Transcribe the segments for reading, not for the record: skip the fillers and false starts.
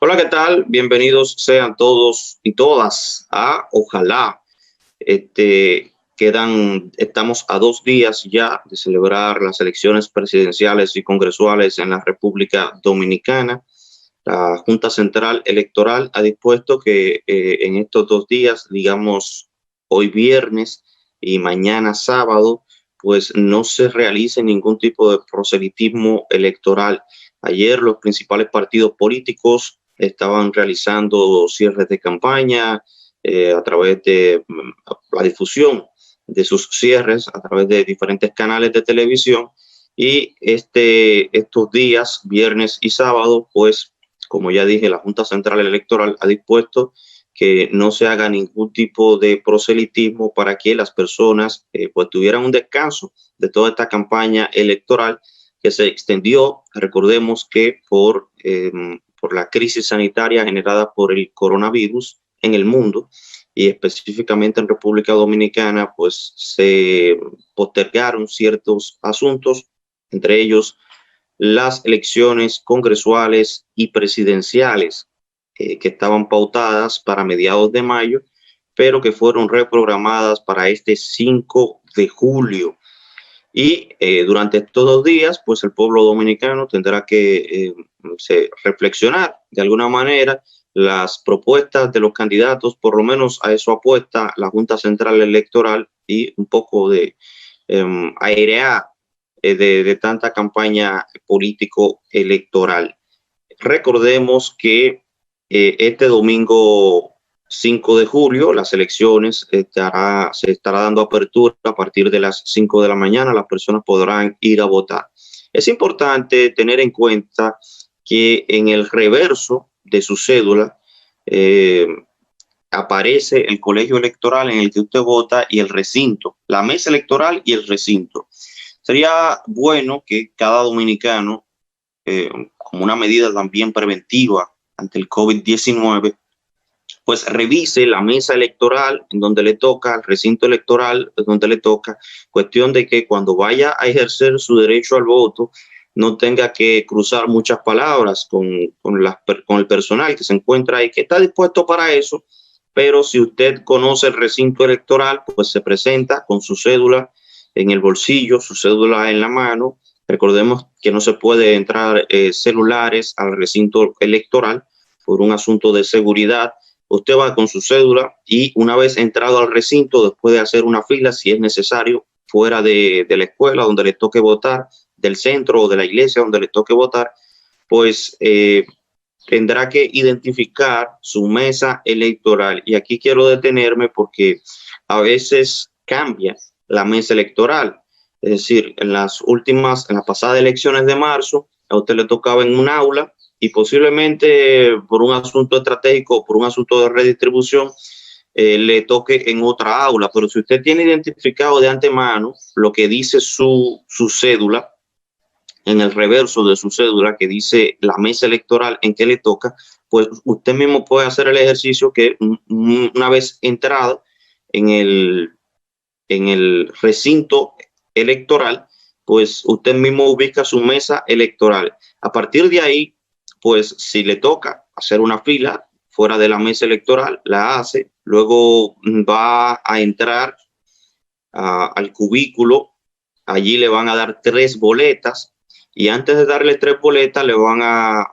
Hola, ¿qué tal? Bienvenidos sean todos y todas a Ojalá. Estamos a 2 días ya de celebrar las elecciones presidenciales y congresuales en la República Dominicana. La Junta Central Electoral ha dispuesto que en estos 2 días, digamos hoy viernes y mañana sábado, pues no se realice ningún tipo de proselitismo electoral. Ayer los principales partidos políticos estaban realizando cierres de campaña a través de la difusión de sus cierres a través de diferentes canales de televisión, y estos días, viernes y sábado, pues como ya dije, la Junta Central Electoral ha dispuesto que no se haga ningún tipo de proselitismo para que las personas pues tuvieran un descanso de toda esta campaña electoral que se extendió, recordemos que por la crisis sanitaria generada por el coronavirus en el mundo y específicamente en República Dominicana, pues se postergaron ciertos asuntos, entre ellos las elecciones congresuales y presidenciales que estaban pautadas para mediados de mayo, pero que fueron reprogramadas para este 5 de julio. Y durante estos 2 días, pues el pueblo dominicano tendrá que reflexionar de alguna manera las propuestas de los candidatos, por lo menos a eso apuesta la Junta Central Electoral, y un poco de airear de tanta campaña político-electoral. Recordemos que este domingo 5 de julio, las elecciones se estará dando apertura a partir de las 5 de la mañana. Las personas podrán ir a votar. Es importante tener en cuenta que en el reverso de su cédula aparece el colegio electoral en el que usted vota y el recinto, la mesa electoral y el recinto. Sería bueno que cada dominicano, como una medida también preventiva ante el COVID-19, pues revise la mesa electoral en donde le toca, el recinto electoral en donde le toca, cuestión de que cuando vaya a ejercer su derecho al voto no tenga que cruzar muchas palabras con el personal que se encuentra ahí, que está dispuesto para eso, pero si usted conoce el recinto electoral, pues se presenta con su cédula en el bolsillo, su cédula en la mano. Recordemos que no se puede entrar celulares al recinto electoral por un asunto de seguridad. Usted va con su cédula y una vez entrado al recinto, después de hacer una fila, si es necesario, fuera de la escuela donde le toque votar, del centro o de la iglesia donde le toque votar, pues tendrá que identificar su mesa electoral. Y aquí quiero detenerme porque a veces cambia la mesa electoral. Es decir, en las pasadas elecciones de marzo, a usted le tocaba en un aula, y posiblemente por un asunto estratégico, por un asunto de redistribución, le toque en otra aula. Pero si usted tiene identificado de antemano lo que dice su cédula, en el reverso de su cédula, que dice la mesa electoral en que le toca, pues usted mismo puede hacer el ejercicio que una vez entrado en el recinto electoral, pues usted mismo ubica su mesa electoral. A partir de ahí, pues si le toca hacer una fila fuera de la mesa electoral, la hace, luego va a entrar al cubículo, allí le van a dar 3 boletas, y antes de darle 3 boletas le van a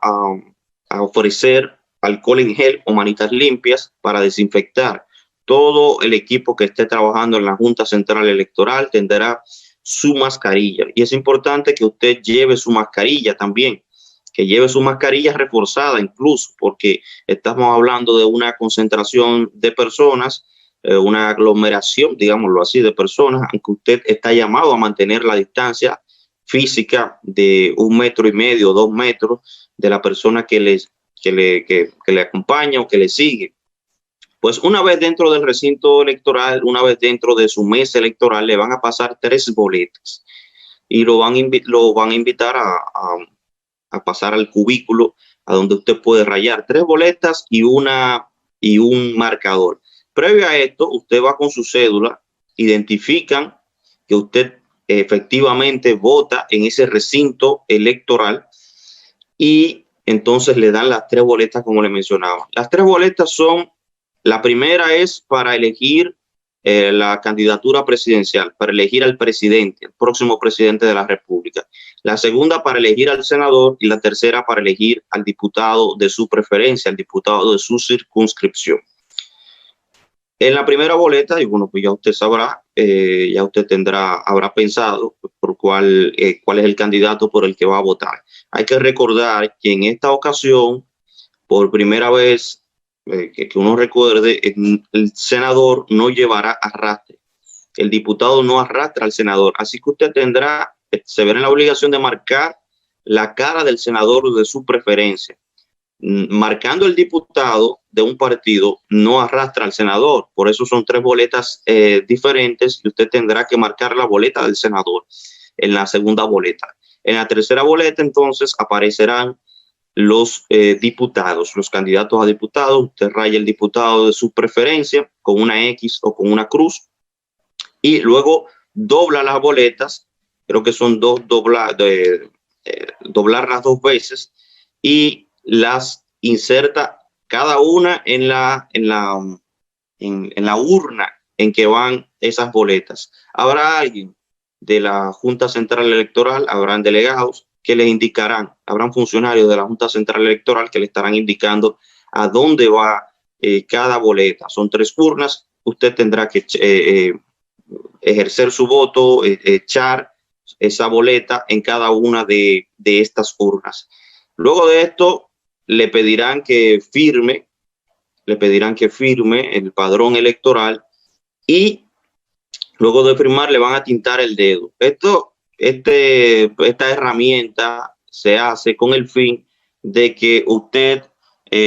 ofrecer alcohol en gel o manitas limpias para desinfectar. Todo el equipo que esté trabajando en la Junta Central Electoral tendrá su mascarilla, y es importante que usted lleve su mascarilla también, que lleve su mascarilla reforzada incluso, porque estamos hablando de una concentración de personas, una aglomeración, digámoslo así, de personas, aunque usted está llamado a mantener la distancia física de 1,5 metros, 2 metros de la persona que le acompaña o que le sigue. Pues una vez dentro del recinto electoral, una vez dentro de su mesa electoral, le van a pasar 3 boletas y lo van a invitar a pasar al cubículo, a donde usted puede rayar 3 boletas y un marcador. Previo a esto, usted va con su cédula, identifican que usted efectivamente vota en ese recinto electoral, y entonces le dan las 3 boletas como le mencionaba. Las 3 boletas son, la primera es para elegir la candidatura presidencial, para elegir al presidente, el próximo presidente de la República. La segunda para elegir al senador y la tercera para elegir al diputado de su preferencia, al diputado de su circunscripción. En la primera boleta, y bueno, pues ya usted sabrá, ya usted habrá pensado por cuál es el candidato por el que va a votar. Hay que recordar que en esta ocasión, por primera vez, que uno recuerde, el senador no llevará arrastre. El diputado no arrastra al senador. Así que usted se verá en la obligación de marcar la cara del senador de su preferencia. Marcando el diputado de un partido no arrastra al senador. Por eso son 3 boletas diferentes y usted tendrá que marcar la boleta del senador en la segunda boleta. En la tercera boleta, entonces, aparecerán los diputados, los candidatos a diputados. Usted raya el diputado de su preferencia con una X o con una cruz y luego dobla las boletas. Creo que son doblarlas 2 veces y las inserta cada una en la urna en que van esas boletas. Habrá alguien de la Junta Central Electoral, habrán delegados que les indicarán, habrán funcionarios de la Junta Central Electoral que le estarán indicando a dónde va cada boleta. Son 3 urnas, usted tendrá que ejercer su voto, echar esa boleta en cada una de estas urnas. Luego de esto, le pedirán que firme el padrón electoral y luego de firmar le van a tintar el dedo. Esta herramienta se hace con el fin de que usted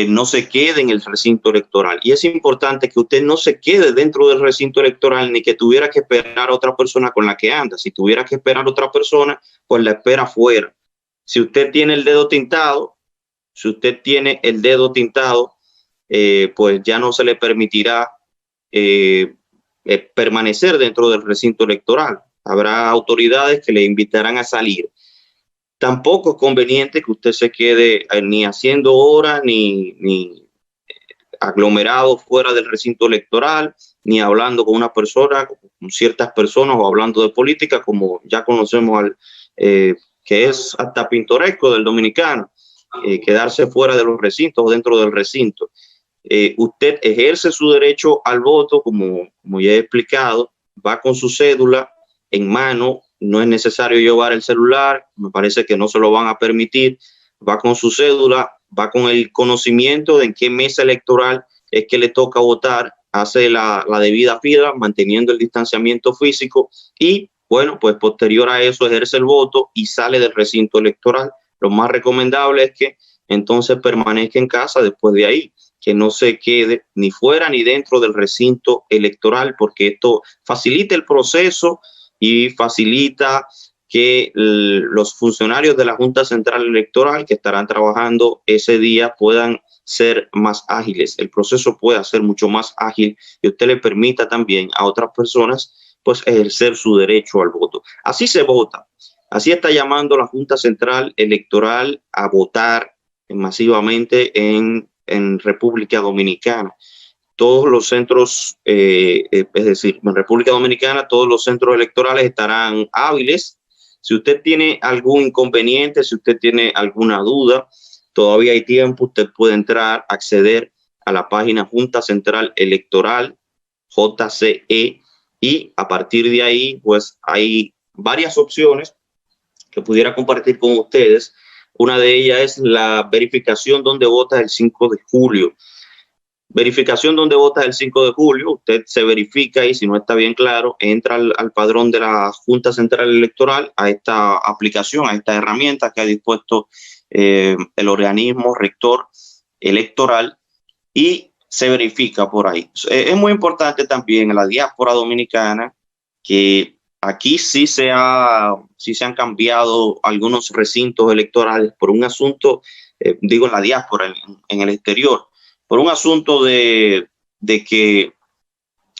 no se quede en el recinto electoral. Y es importante que usted no se quede dentro del recinto electoral ni que tuviera que esperar a otra persona con la que anda. Si tuviera que esperar a otra persona, pues la espera afuera. Si usted tiene el dedo tintado, pues ya no se le permitirá permanecer dentro del recinto electoral. Habrá autoridades que le invitarán a salir. Tampoco es conveniente que usted se quede ni haciendo horas ni aglomerado fuera del recinto electoral, ni hablando con una persona, con ciertas personas o hablando de política, como ya conocemos que es hasta pintoresco del dominicano. Quedarse fuera de los recintos o dentro del recinto. Usted ejerce su derecho al voto, como ya he explicado, va con su cédula en mano, no es necesario llevar el celular, me parece que no se lo van a permitir, va con su cédula, va con el conocimiento de en qué mesa electoral es que le toca votar, hace la debida fila, manteniendo el distanciamiento físico y, bueno, pues posterior a eso ejerce el voto y sale del recinto electoral. Lo más recomendable es que entonces permanezca en casa después de ahí, que no se quede ni fuera ni dentro del recinto electoral, porque esto facilita el proceso y facilita que los funcionarios de la Junta Central Electoral que estarán trabajando ese día puedan ser más ágiles. El proceso pueda ser mucho más ágil y usted le permita también a otras personas pues ejercer su derecho al voto. Así se vota. Así está llamando la Junta Central Electoral a votar masivamente en República Dominicana. Todos los centros, es decir, en República Dominicana, todos los centros electorales estarán hábiles. Si usted tiene algún inconveniente, si usted tiene alguna duda, todavía hay tiempo. Usted puede entrar, acceder a la página Junta Central Electoral, JCE, y a partir de ahí, pues hay varias opciones que pudiera compartir con ustedes. Una de ellas es la verificación donde vota el 5 de julio. Verificación donde vota el 5 de julio. Usted se verifica y si no está bien claro, entra al padrón de la Junta Central Electoral, a esta aplicación, a esta herramienta que ha dispuesto el organismo rector electoral y se verifica por ahí. Es muy importante también en la diáspora dominicana que aquí sí se han cambiado algunos recintos electorales por un asunto, digo en la diáspora, en el exterior, por un asunto de que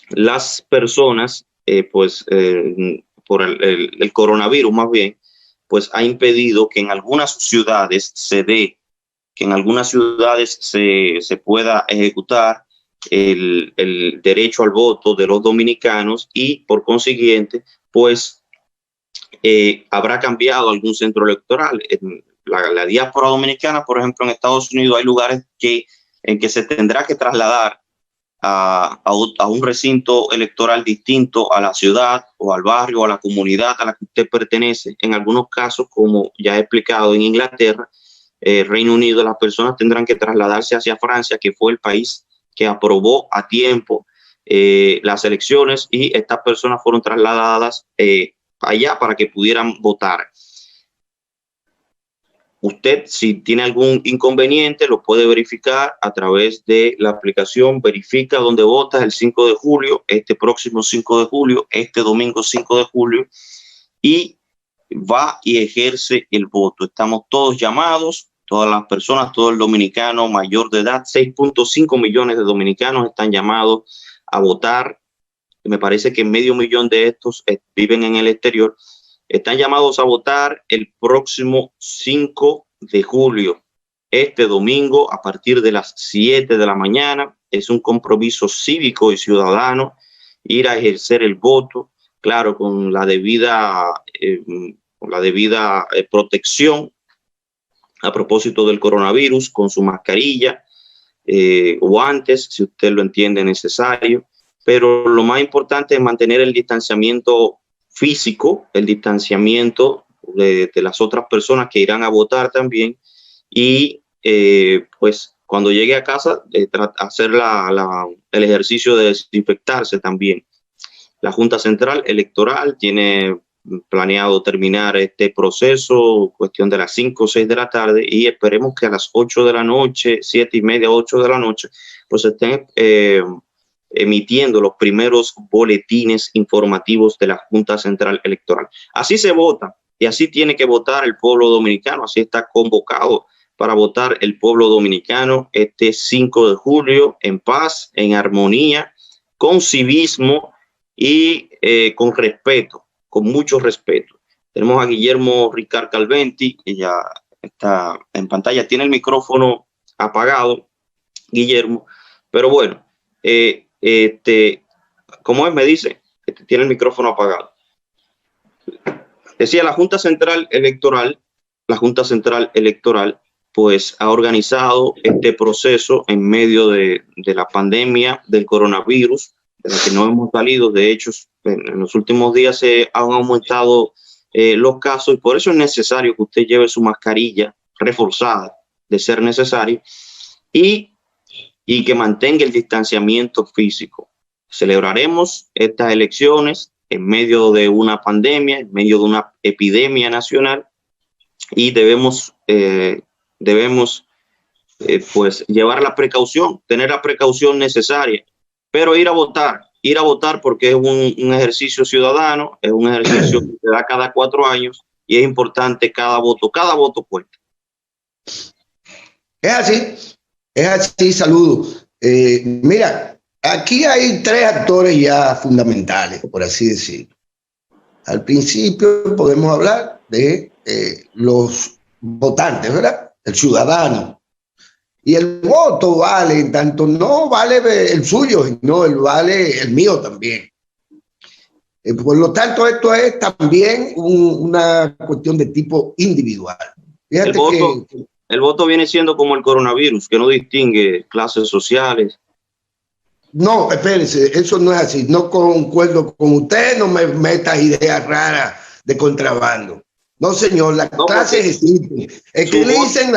las personas, por el coronavirus más bien, pues ha impedido que en algunas ciudades se dé que en algunas ciudades se pueda ejecutar el derecho al voto de los dominicanos y por consiguiente, pues habrá cambiado algún centro electoral. En la diáspora dominicana, por ejemplo, en Estados Unidos hay lugares en que se tendrá que trasladar a un recinto electoral distinto a la ciudad o al barrio o a la comunidad a la que usted pertenece. En algunos casos, como ya he explicado en Inglaterra, Reino Unido, las personas tendrán que trasladarse hacia Francia, que fue el país que aprobó a tiempo las elecciones, y estas personas fueron trasladadas allá para que pudieran votar. Usted, si tiene algún inconveniente, lo puede verificar a través de la aplicación Verifica Dónde Votas el 5 de julio, este próximo 5 de julio, este domingo 5 de julio, y va y ejerce el voto. Estamos todos llamados, todas las personas, todo el dominicano mayor de edad, 6.5 millones de dominicanos están llamados a votar. Me parece que medio millón de estos viven en el exterior. Están llamados a votar el próximo 5 de julio, este domingo, a partir de las 7 de la mañana. Es un compromiso cívico y ciudadano ir a ejercer el voto, claro, con la debida protección a propósito del coronavirus, con su mascarilla, guantes, si usted lo entiende necesario. Pero lo más importante es mantener el distanciamiento físico, el distanciamiento de las otras personas que irán a votar también, y pues cuando llegue a casa hacer el ejercicio de desinfectarse también. La Junta Central Electoral tiene planeado terminar este proceso cuestión de las 5 o 6 de la tarde, y esperemos que a las 8 de la noche, 7:30, 8 de la noche, pues estén emitiendo los primeros boletines informativos de la Junta Central Electoral. Así se vota y así tiene que votar el pueblo dominicano, así está convocado para votar el pueblo dominicano este 5 de julio en paz, en armonía, con civismo y con respeto, con mucho respeto. Tenemos a Guillermo Ricard Calventi, que ya está en pantalla, tiene el micrófono apagado, Guillermo, pero bueno, ¿cómo es? Me dice, tiene el micrófono apagado. Decía, la Junta Central Electoral, pues ha organizado este proceso en medio de la pandemia del coronavirus, de la que no hemos salido. De hecho, en los últimos días se han aumentado los casos, y por eso es necesario que usted lleve su mascarilla reforzada, de ser necesario, y que mantenga el distanciamiento físico. Celebraremos estas elecciones en medio de una pandemia, en medio de una epidemia nacional, y debemos pues llevar la precaución, tener la precaución necesaria, pero ir a votar porque es un ejercicio ciudadano, es un ejercicio que se da cada 4 años, y es importante cada voto cuenta. Es así, saludos. Mira, aquí hay 3 actores ya fundamentales, por así decirlo. Al principio podemos hablar de los votantes, ¿verdad? El ciudadano. Y el voto vale, tanto no vale el suyo, sino vale el mío también. Por lo tanto, esto es también una cuestión de tipo individual. Fíjate el voto viene siendo como el coronavirus, que no distingue clases sociales. No, espérense, eso no es así. No concuerdo con usted, no me metas ideas raras de contrabando. No, señor, las clases existen. Es que le dicen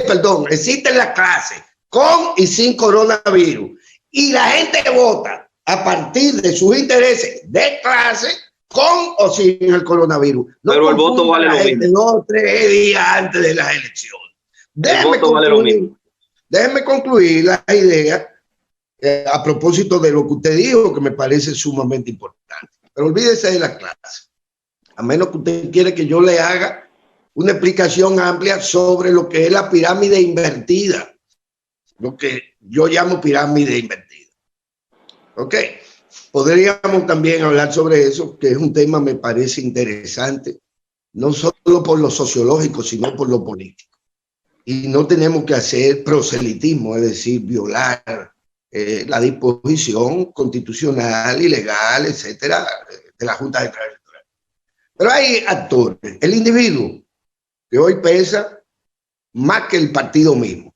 perdón, existen las clases con y sin coronavirus. Y la gente vota a partir de sus intereses de clase con o sin el coronavirus. No, pero el voto vale lo mismo. 2 o 3 días antes de las elecciones. Déjeme concluir la idea a propósito de lo que usted dijo, que me parece sumamente importante. Pero olvídese de la clase. A menos que usted quiera que yo le haga una explicación amplia sobre lo que es la pirámide invertida. Lo que yo llamo pirámide invertida. ¿Ok? Podríamos también hablar sobre eso, que es un tema me parece interesante, no solo por lo sociológico, sino por lo político. y no tenemos que hacer proselitismo, es decir, violar la disposición constitucional y legal, etcétera, de la Junta Central Electoral. Pero hay actores, el individuo, que hoy pesa más que el partido mismo.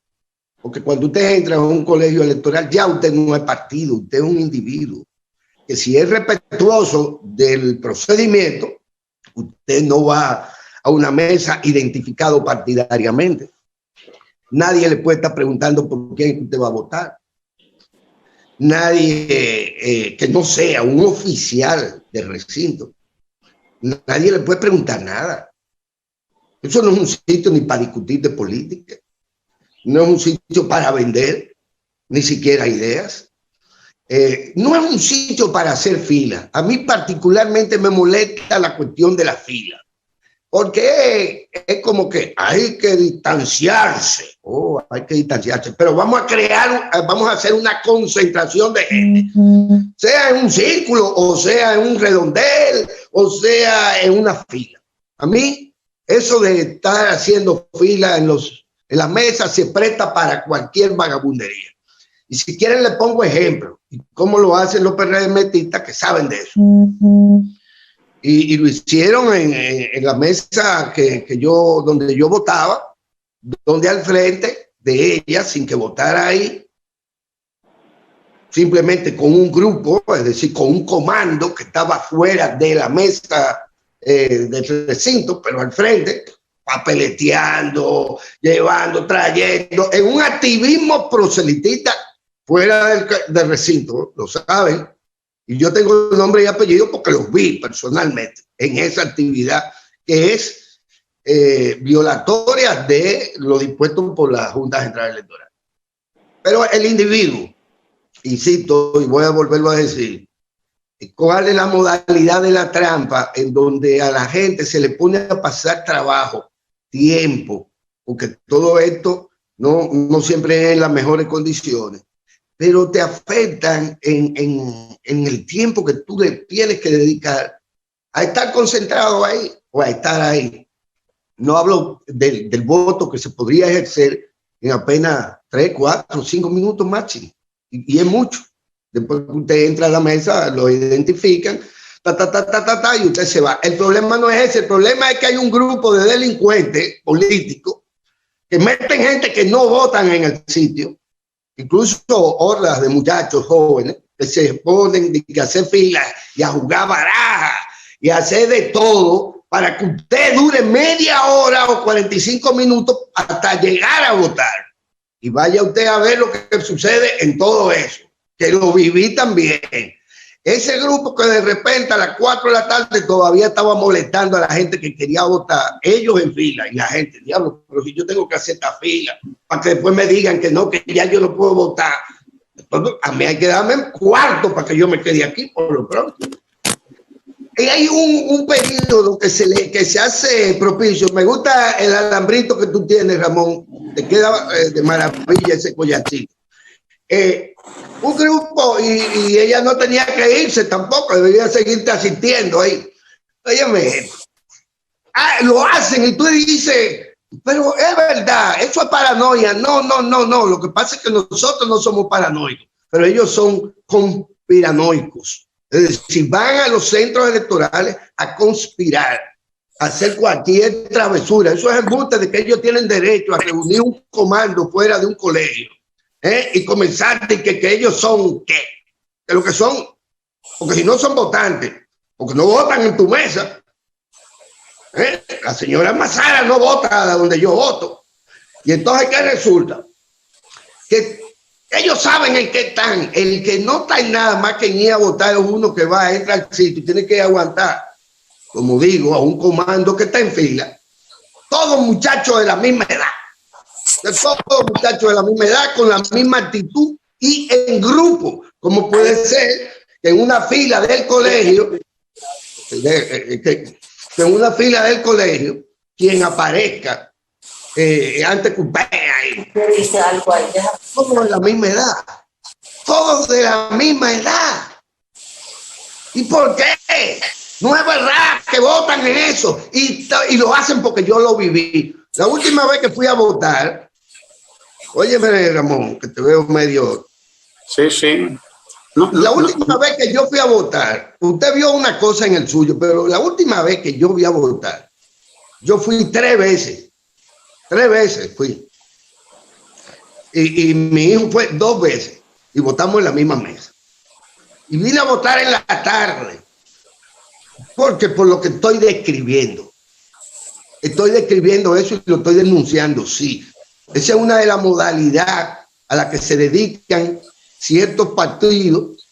Porque cuando usted entra a un colegio electoral, ya usted no es partido, usted es un individuo. Que si es respetuoso del procedimiento, usted no va a una mesa identificado partidariamente. Nadie le puede estar preguntando por quién usted va a votar. Nadie que no sea un oficial del recinto. Nadie le puede preguntar nada. Eso no es un sitio ni para discutir de política. No es un sitio para vender, ni siquiera ideas. No es un sitio para hacer fila. A mí particularmente me molesta la cuestión de la fila. Porque es como que hay que distanciarse. Oh, hay que distanciarse. Pero vamos a hacer una concentración de gente. Sea en un círculo, o sea en un redondel, o sea en una fila. A mí, eso de estar haciendo fila en las mesas se presta para cualquier vagabundería. Y si quieren le pongo ejemplo. Cómo lo hacen los PRDMistas que saben de eso. Y lo hicieron en la mesa donde yo votaba, donde al frente de ella, sin que votara ahí, simplemente con un grupo, es decir, con un comando que estaba fuera de la mesa del recinto, pero al frente, papeleteando, llevando, trayendo, en un activismo proselitista fuera del recinto, lo saben. Y yo tengo nombre y apellido porque los vi personalmente en esa actividad que es violatoria de lo dispuesto por la Junta Central Electoral. Pero el individuo, insisto, y voy a volverlo a decir, ¿cuál es la modalidad de la trampa en donde a la gente se le pone a pasar trabajo, tiempo, porque todo esto no siempre es en las mejores condiciones, pero te afectan en el tiempo que tú le tienes que dedicar a estar concentrado ahí o a estar ahí? No hablo del voto que se podría ejercer en apenas 3, 4, 5 minutos máximo, y es mucho. Después que usted entra a la mesa, lo identifican, y usted se va. El problema no es ese, el problema es que hay un grupo de delincuentes políticos que meten gente que no votan en el sitio, incluso hordas de muchachos jóvenes que se ponen a hacer filas y a jugar baraja y a hacer de todo para que usted dure media hora o 45 minutos hasta llegar a votar. Y vaya usted a ver lo que sucede en todo eso, que lo viví también. Ese grupo que de repente a las 4 de la tarde todavía estaba molestando a la gente que quería votar, ellos en fila, y la gente, diablo, pero si yo tengo que hacer esta fila para que después me digan que no, que ya yo no puedo votar. Entonces, a mí hay que darme un cuarto para que yo me quede aquí por lo pronto. Y hay un periodo que se hace propicio. Me gusta el alambrito que tú tienes, Ramón. Te queda de maravilla ese collachito. Un grupo, y ella no tenía que irse tampoco, debería seguirte asistiendo ahí. Óyeme, lo hacen y tú dices, pero es verdad, eso es paranoia. No. Lo que pasa es que nosotros no somos paranoicos, pero ellos son conspiranoicos. Es decir, van a los centros electorales a conspirar, a hacer cualquier travesura. Eso es embuste de que ellos tienen derecho a reunir un comando fuera de un colegio. Y comenzar de que ellos son ¿qué? Que lo que son, porque si no son votantes, porque no votan en tu mesa. La señora Mazara no vota donde yo voto. Y entonces, ¿qué resulta? Que ellos saben en qué están. El que no está en nada más que en ir a votar es uno que va a entrar al sitio y tiene que aguantar, como digo, a un comando que está en fila. Todos muchachos de la misma edad. Todos muchachos de la misma edad, con la misma actitud y en grupo, como puede ser que en una fila del colegio, quien aparezca antes que usted ahí. Todos de la misma edad. Todos de la misma edad. ¿Y por qué? No es verdad que votan en eso y lo hacen porque yo lo viví. La última vez que fui a votar, óyeme, Ramón, que te veo medio... Sí, sí. La última vez que yo fui a votar, usted vio una cosa en el suyo, pero la última vez que yo fui a votar, yo fui 3 veces. 3 veces fui. Y mi hijo fue 2 veces. Y votamos en la misma mesa. Y vine a votar en la tarde. Porque por lo que estoy describiendo. Estoy describiendo eso y lo estoy denunciando, sí. Esa es una de las modalidades a las que se dedican ciertos partidos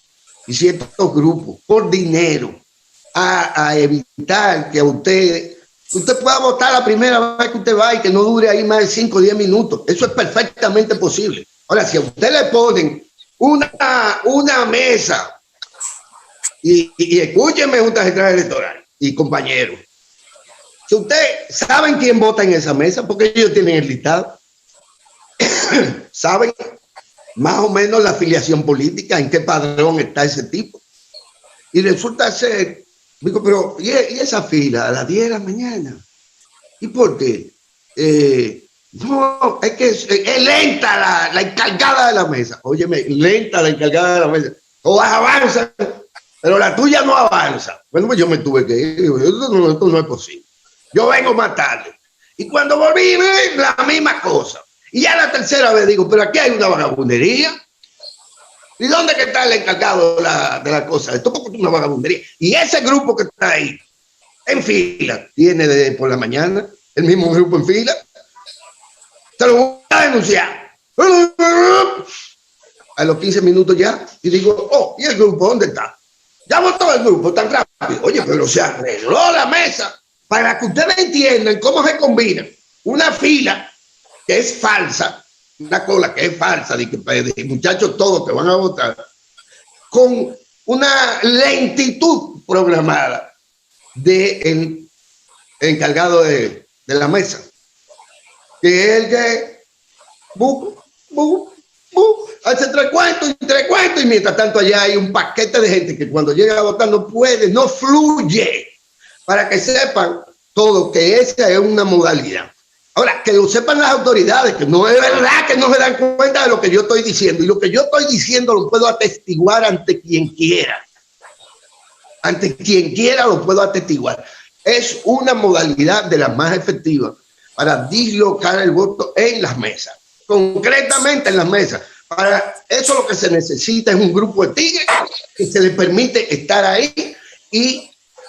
y ciertos grupos por dinero a evitar que usted pueda votar la primera vez que usted va y que no dure ahí más de 5 o 10 minutos. Eso es perfectamente posible. Ahora, si a usted le ponen una mesa y escúcheme, Junta Central Electoral y compañeros, si ustedes saben quién vota en esa mesa, porque ellos tienen el listado, saben más o menos la afiliación política, en qué padrón está ese tipo. Y resulta ser, digo, pero ¿y esa fila a las 10 de la mañana? ¿Y por qué? No, es que es lenta la encargada de la mesa. Óyeme, lenta la encargada de la mesa. Todas avanzan, pero la tuya no avanza. Bueno, pues yo me tuve que ir. Esto no es posible. Yo vengo más tarde. Y cuando volví, la misma cosa. Y ya la tercera vez digo, pero aquí hay una vagabundería. ¿Y dónde que está el encargado de la cosa? Esto es una vagabundería. Y ese grupo que está ahí, en fila, tiene desde por la mañana, el mismo grupo en fila. Se lo voy a denunciar. A los 15 minutos ya, y digo, oh, ¿y el grupo dónde está? Ya votó el grupo tan rápido. Oye, pero se arregló la mesa para que ustedes entiendan cómo se combina una fila que es falsa, una cola que es falsa, de muchachos todos que van a votar, con una lentitud programada del encargado de la mesa, que es el que hace 3 cuentos, y mientras tanto allá hay un paquete de gente que cuando llega a votar no puede, no fluye, para que sepan todo que esa es una modalidad. Ahora, que lo sepan las autoridades, que no es verdad que no se dan cuenta de lo que yo estoy diciendo. Y lo que yo estoy diciendo lo puedo atestiguar ante quien quiera. Ante quien quiera lo puedo atestiguar. Es una modalidad de las más efectivas para dislocar el voto en las mesas. Concretamente en las mesas. Para eso lo que se necesita es un grupo de tigres que se les permite estar ahí, y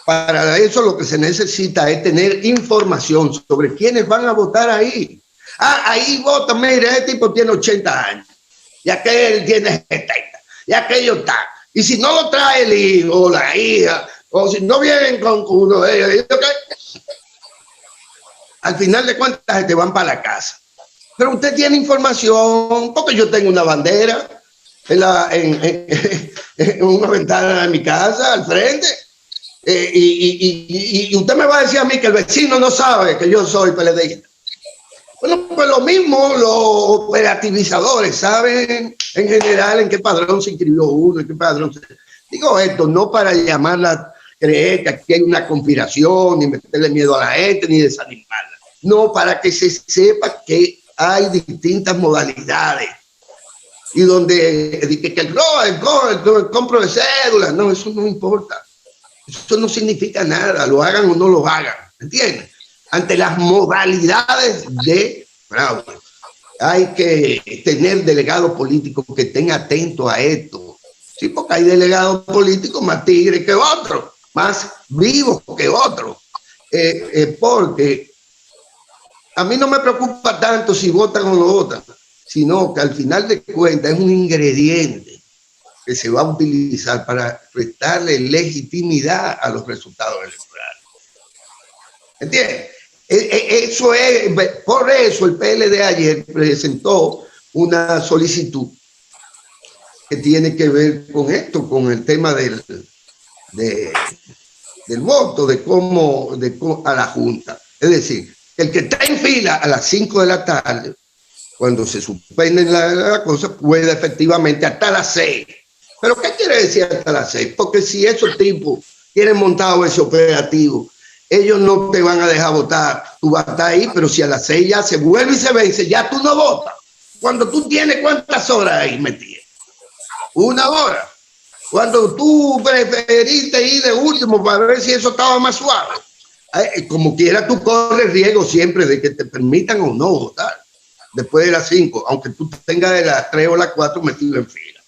para eso lo que se necesita es tener información sobre quiénes van a votar ahí. Ahí vota, mire, ese tipo tiene 80 años, y aquel tiene 70, y aquello está. Y si no lo trae el hijo o la hija, o si no vienen con uno de ellos, ¿okay? Al final de cuentas te van para la casa. Pero usted tiene información, porque yo tengo una bandera en una ventana de mi casa, al frente. Y usted me va a decir a mí que el vecino no sabe que yo soy PLDista. Bueno, pues lo mismo los operativizadores saben en general en qué padrón se inscribió uno, en qué padrón se... Digo esto no para llamarla a creer que aquí hay una conspiración, ni meterle miedo a la gente, ni desanimarla. No, para que se sepa que hay distintas modalidades. Y donde que el compro de cédulas, no, eso no importa. Eso no significa nada, lo hagan o no lo hagan, ¿entiendes? Ante las modalidades de fraude, hay que tener delegados políticos que estén atentos a esto. Sí, porque hay delegados políticos más tigres que otros, más vivos que otros. Porque a mí no me preocupa tanto si votan o no votan, sino que al final de cuentas es un ingrediente que se va a utilizar para restarle legitimidad a los resultados electorales. ¿Entiendes? Eso es, por eso el PLD ayer presentó una solicitud que tiene que ver con esto, con el tema del voto, de cómo a la Junta. Es decir, el que está en fila a las 5 de la tarde, cuando se suspenden la cosa, puede efectivamente hasta las 6. ¿Pero qué quiere decir hasta las 6? Porque si esos tipos tienen montado ese operativo ellos no te van a dejar votar. Tú vas a estar ahí, pero si a las 6 ya se vuelve y se vence, ya tú no votas. Cuando tú tienes cuántas horas ahí metidas, 1 hora. Cuando tú preferiste ir de último para ver si eso estaba más suave. Como quiera, tú corres riesgo siempre de que te permitan o no votar después de las 5, aunque tú tengas de las 3 o las 4 metido en fila.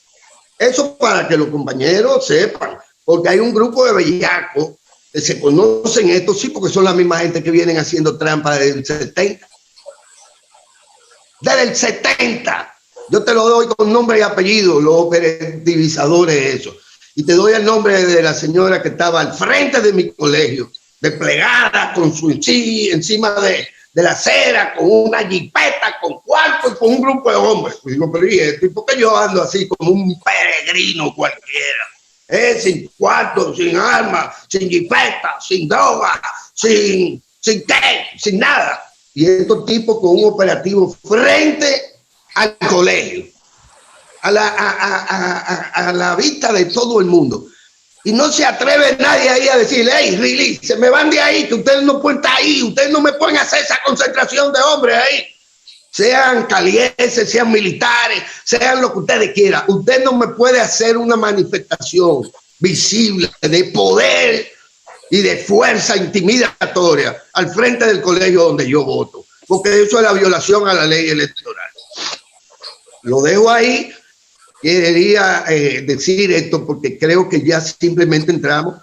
Eso para que los compañeros sepan, porque hay un grupo de bellacos que se conocen estos, sí, porque son la misma gente que vienen haciendo trampa desde el 70. Desde el 70. Yo te lo doy con nombre y apellido, los operativizadores, eso. Y te doy el nombre de la señora que estaba al frente de mi colegio, desplegada con su encima de la acera, con una jipeta, con cuarto y con un grupo de hombres. Y digo, pero ¿y esto? ¿Y por qué yo ando así como un peregrino cualquiera? Sin cuarto, sin armas, sin jipeta, sin droga, sin nada. Y estos tipos con un operativo frente al colegio, a la vista de todo el mundo. Y no se atreve nadie ahí a decirle, hey, really, se me van de ahí, que ustedes no pueden estar ahí, ustedes no me pueden hacer esa concentración de hombres ahí. Sean calieses, sean militares, sean lo que ustedes quieran. Usted no me puede hacer una manifestación visible de poder y de fuerza intimidatoria al frente del colegio donde yo voto, porque eso es la violación a la ley electoral. Lo dejo ahí. Quería decir esto porque creo que ya simplemente entramos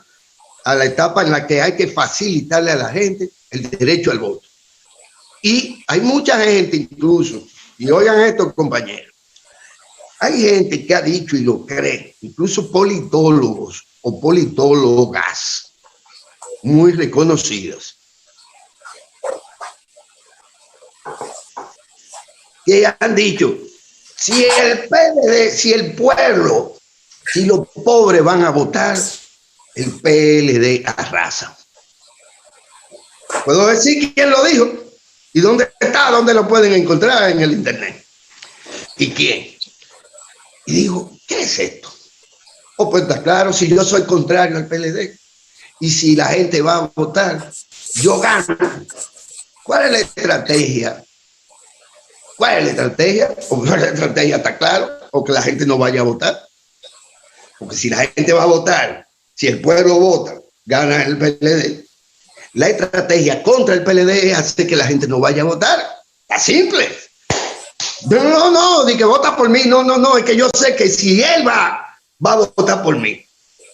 a la etapa en la que hay que facilitarle a la gente el derecho al voto. Y hay mucha gente incluso, y oigan esto, compañeros, hay gente que ha dicho y lo cree, incluso politólogos o politólogas muy reconocidas, que han dicho, si el PLD, si el pueblo, si los pobres van a votar, el PLD arrasa. ¿Puedo decir quién lo dijo? ¿Y dónde está? ¿Dónde lo pueden encontrar? En el internet. ¿Y quién? Y digo, ¿qué es esto? Oh, pues está claro, si yo soy contrario al PLD y si la gente va a votar, yo gano. ¿Cuál es la estrategia? ¿Cuál es la estrategia? Porque la estrategia está claro, o que la gente no vaya a votar. Porque si la gente va a votar, si el pueblo vota, gana el PLD. La estrategia contra el PLD es hacer que la gente no vaya a votar. Está simple. No, de que vota por mí. No, es que yo sé que si él va a votar por mí.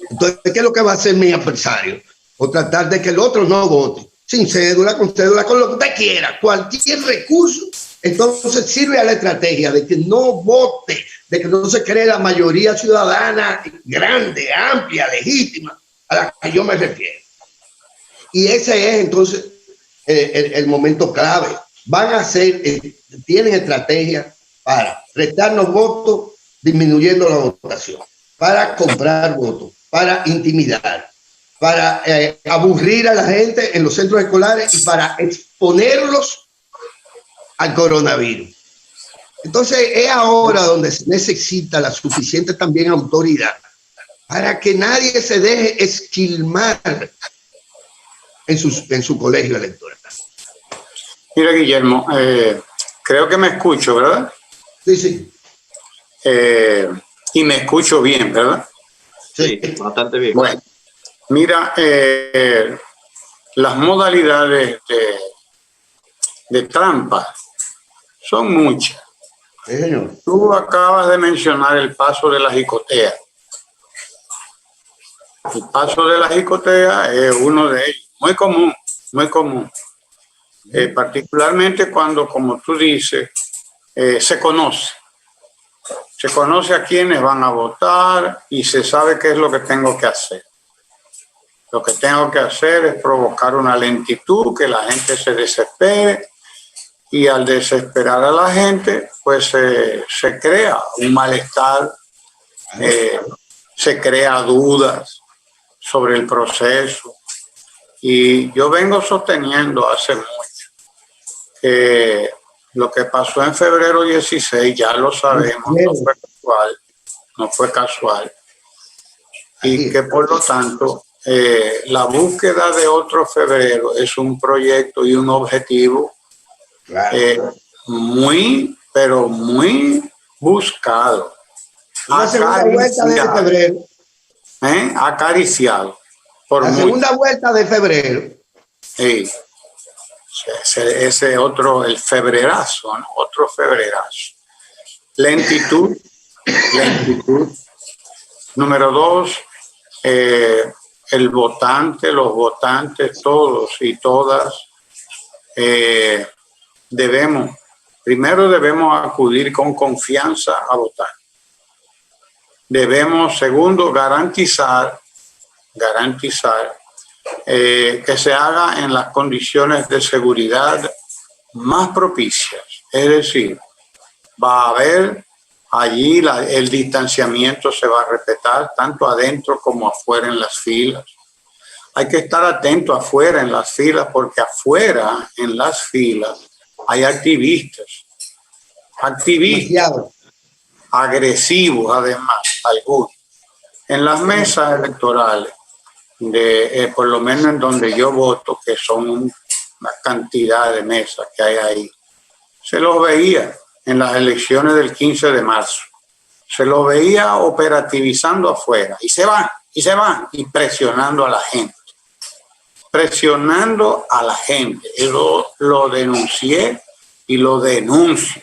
Entonces, ¿qué es lo que va a hacer mi adversario? O tratar de que el otro no vote. Sin cédula, con lo que usted quiera. Cualquier recurso. Entonces sirve a la estrategia de que no vote, de que no se cree la mayoría ciudadana grande, amplia, legítima, a la que yo me refiero. Y ese es entonces el momento clave. Van a hacer, tienen estrategia para restarnos votos, disminuyendo la votación, para comprar votos, para intimidar, para aburrir a la gente en los centros escolares y para exponerlos al coronavirus. Entonces es ahora donde se necesita la suficiente también autoridad para que nadie se deje esquilmar en su colegio electoral. Mira, Guillermo, creo que me escucho, ¿verdad? Sí. Y me escucho bien, ¿verdad? Sí, bastante bien. Bueno, mira, las modalidades de trampa son muchas. Sí, señor. Tú acabas de mencionar el paso de la jicotea. El paso de la jicotea es uno de ellos, muy común. Particularmente cuando, como tú dices, se conoce a quienes van a votar y se sabe qué es lo que tengo que hacer. Lo que tengo que hacer es provocar una lentitud, que la gente se desespere, y al desesperar a la gente, pues se crea un malestar, se crea dudas sobre el proceso. Y yo vengo sosteniendo hace mucho que lo que pasó en febrero 16, ya lo sabemos, no fue casual. Y que por lo tanto la búsqueda de otro febrero es un proyecto y un objetivo muy, pero muy buscado. La segunda vuelta de febrero. Acariciado. La segunda vuelta de febrero. Sí. Ese otro, el febrerazo, ¿no? Otro febrerazo. Lentitud. Número 2, el votante, los votantes, todos y todas, debemos acudir con confianza a votar. Debemos, segundo, garantizar que se haga en las condiciones de seguridad más propicias. Es decir, va a haber allí el distanciamiento, se va a respetar tanto adentro como afuera en las filas. Hay que estar atento afuera en las filas, porque afuera en las filas hay activistas agresivos, además, algunos. En las mesas electorales, por lo menos en donde yo voto, que son una cantidad de mesas que hay ahí, se los veía en las elecciones del 15 de marzo. Se los veía operativizando afuera y se van y presionando a la gente. Yo lo denuncié y lo denuncio,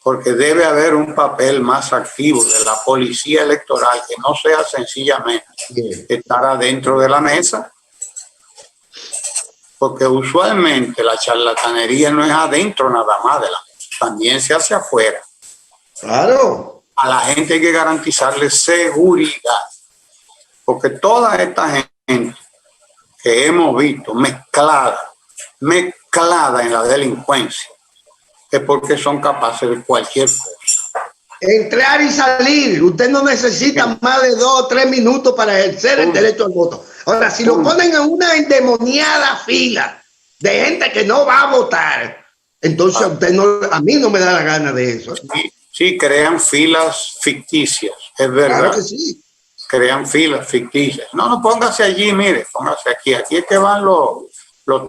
porque debe haber un papel más activo de la policía electoral, que no sea sencillamente estar adentro de la mesa, porque usualmente la charlatanería no es adentro nada más de la mesa, también se hace afuera. Claro. A la gente hay que garantizarle seguridad, porque toda esta gente que hemos visto mezclada en la delincuencia, es porque son capaces de cualquier cosa. Entrar y salir. Usted no necesita más de 2 o 3 minutos para ejercer el derecho al voto. Ahora, si lo ponen en una endemoniada fila de gente que no va a votar, entonces a mí no me da la gana de eso. Sí, crean filas ficticias, es verdad. Claro que sí. Crean filas ficticias. No, póngase allí, mire, póngase aquí. Aquí es que van los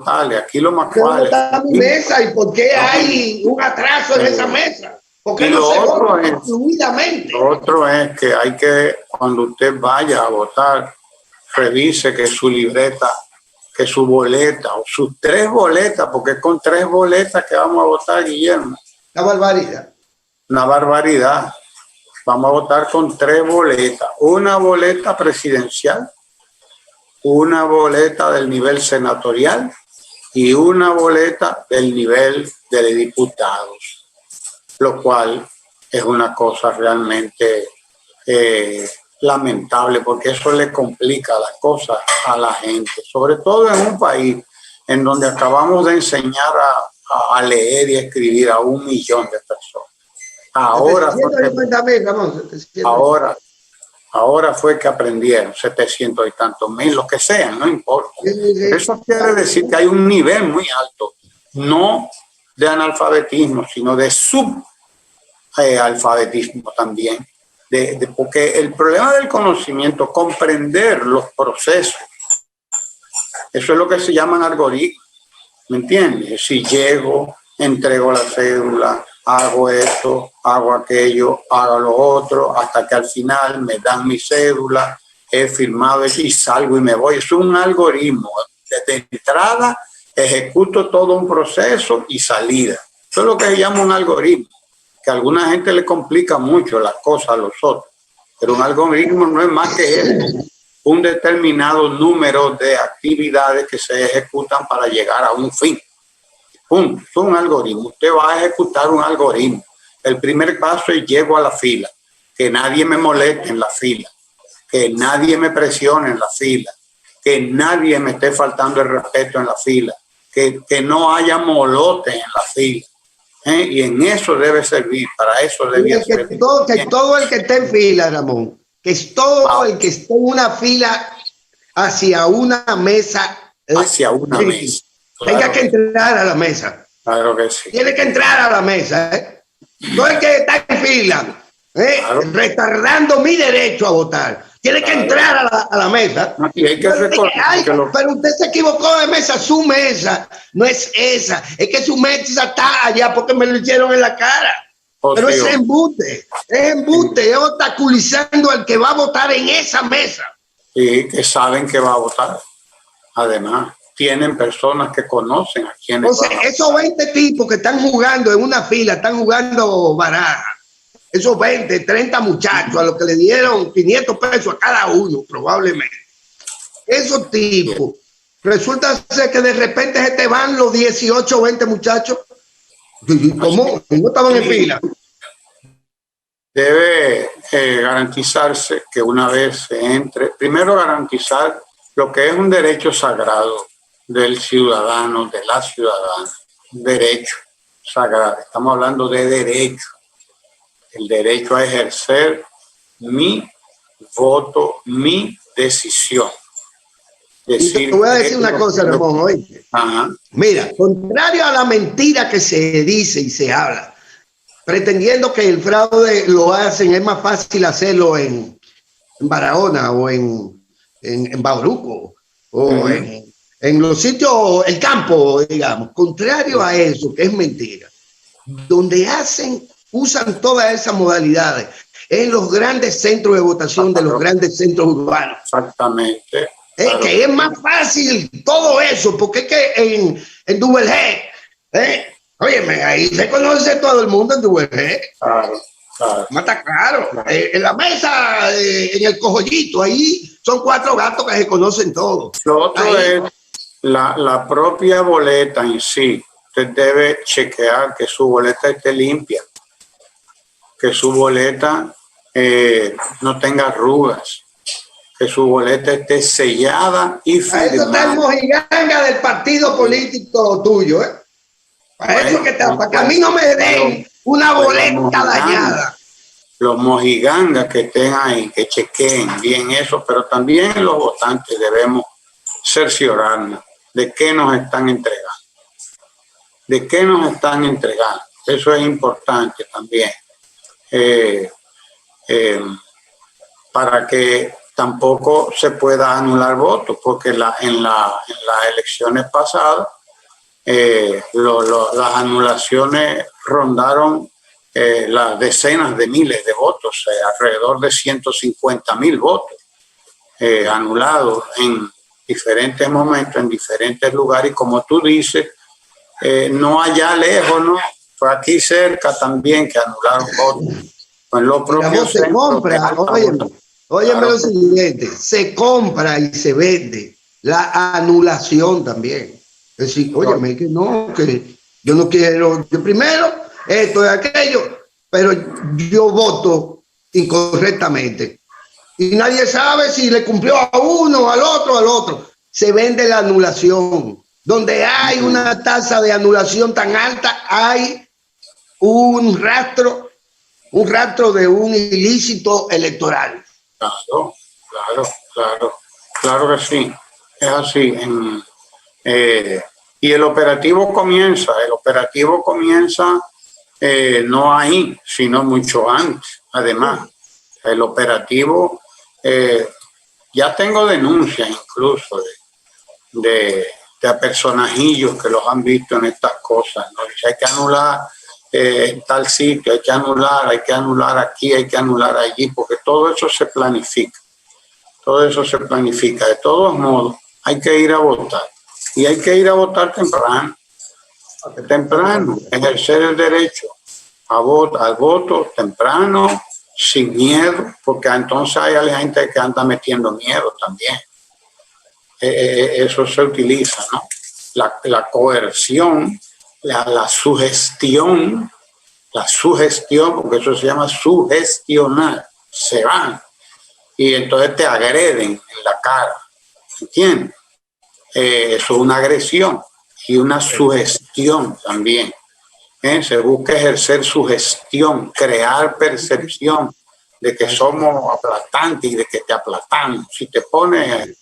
tales, aquí los macuales. ¿Dónde está mi mesa y por qué hay un atraso en esa mesa? Porque lo otro es que hay que, cuando usted vaya a votar, revise que su libreta, que su boleta o sus 3 boletas, porque es con 3 boletas que vamos a votar, Guillermo. Una barbaridad. Vamos a votar con 3 boletas. Una boleta presidencial, una boleta del nivel senatorial y una boleta del nivel de diputados, lo cual es una cosa realmente lamentable, porque eso le complica las cosas a la gente, sobre todo en un país en donde acabamos de enseñar a leer y escribir a 1 millón de personas. Ahora fue que aprendieron 700 y tantos mil, lo que sean, no importa. Eso quiere decir que hay un nivel muy alto, no de analfabetismo, sino de subalfabetismo también. Porque el problema del conocimiento, comprender los procesos, eso es lo que se llaman algoritmos, ¿me entiendes? Si llego, entrego la cédula, hago esto, hago aquello, hago lo otro, hasta que al final me dan mi cédula, he firmado y salgo y me voy. Es un algoritmo. Desde entrada ejecuto todo un proceso y salida. Eso es lo que se llama un algoritmo, que a alguna gente le complica mucho las cosas a los otros. Pero un algoritmo no es más que eso, un determinado número de actividades que se ejecutan para llegar a un fin. Punto. Es un algoritmo. Usted va a ejecutar un algoritmo. El primer paso es llego a la fila, que nadie me moleste en la fila, que nadie me presione en la fila, que nadie me esté faltando el respeto en la fila, que no haya molotes en la fila. Y en eso debe servir, para eso debe servir. Que todo el que esté en fila, Ramón, que es todo el que esté en una fila hacia una mesa. Mesa. Tenga que entrar a la mesa. Claro que sí. Tiene que entrar a la mesa. Todo el que está en fila, retardando mi derecho a votar. tiene que entrar a la mesa. Y hay que recordar pero usted se equivocó de mesa, su mesa no es esa, es que su mesa está allá porque me lo hicieron en la cara. Pero es embuste, es obstaculizando al que va a votar en esa mesa. Y que saben que va a votar. Además, tienen personas que conocen a quienes. Entonces, esos 20 tipos que están jugando en una fila, están jugando baraja, esos 20, 30 muchachos a los que le dieron 500 pesos a cada uno, probablemente. Esos tipos, resulta ser que de repente se te van los 18 o 20 muchachos. ¿Cómo? No estaban en fila. Debe garantizarse que una vez se entre, primero garantizar lo que es un derecho sagrado del ciudadano, de la ciudadana, un derecho sagrado. Estamos hablando de derecho, el derecho a ejercer mi voto, mi decisión. Te voy a decir una cosa, Ramón, oye. Mira, contrario a la mentira que se dice y se habla, pretendiendo que el fraude lo hacen, es más fácil hacerlo en Barahona o en Bauruco o en los sitios, el campo, digamos. Contrario a eso, que es mentira, donde usan todas esas modalidades en los grandes centros de votación de los grandes centros urbanos. Exactamente. Claro. Que es más fácil todo eso, porque es que en Duvergé, óyeme, ahí se conoce todo el mundo en Duvergé. Claro. Está claro. En la mesa, en el cojollito, ahí son 4 gatos que se conocen todos. Lo otro ahí es la propia boleta en sí. Usted debe chequear que su boleta esté limpia, que su boleta no tenga arrugas, que su boleta esté sellada y firmada. Eso está el mojiganga del partido político tuyo, ¿eh? Para eso que está, para que a mí no me den una boleta dañada. Los mojigangas que estén ahí, que chequeen bien eso, pero también los votantes debemos cerciorarnos de qué nos están entregando. De qué nos están entregando. Eso es importante también. Para que tampoco se pueda anular votos, porque en las elecciones pasadas las anulaciones rondaron las decenas de miles de votos, alrededor de 150.000 votos anulados en diferentes momentos, en diferentes lugares, y como tú dices, no allá lejos, ¿no? Fue aquí cerca también que anularon votos. Pues lo propio se compra, óyeme lo siguiente, se compra y se vende la anulación también. Es decir, óyeme, que no, que yo no quiero, yo primero esto y aquello, pero yo voto incorrectamente. Y nadie sabe si le cumplió a uno, al otro. Se vende la anulación. Donde hay una tasa de anulación tan alta, hay un rastro de un ilícito electoral. Claro que sí. Es así. Y el operativo comienza no ahí, sino mucho antes. Además, el operativo, ya tengo denuncias incluso de personajillos que los han visto en estas cosas, ¿no? Dice, hay que anular tal sitio, hay que anular aquí, hay que anular allí, porque todo eso se planifica. De todos modos, hay que ir a votar. Y hay que ir a votar temprano, ejercer el derecho al voto temprano, sin miedo, porque entonces hay gente que anda metiendo miedo también. Eso se utiliza, ¿no? La coerción, la sugestión, porque eso se llama sugestionar, se van y entonces te agreden en la cara, ¿entiendes? Eso es una agresión y una sugestión también. Se busca ejercer sugestión, crear percepción de que somos aplastantes y de que te aplatamos. Si te pones,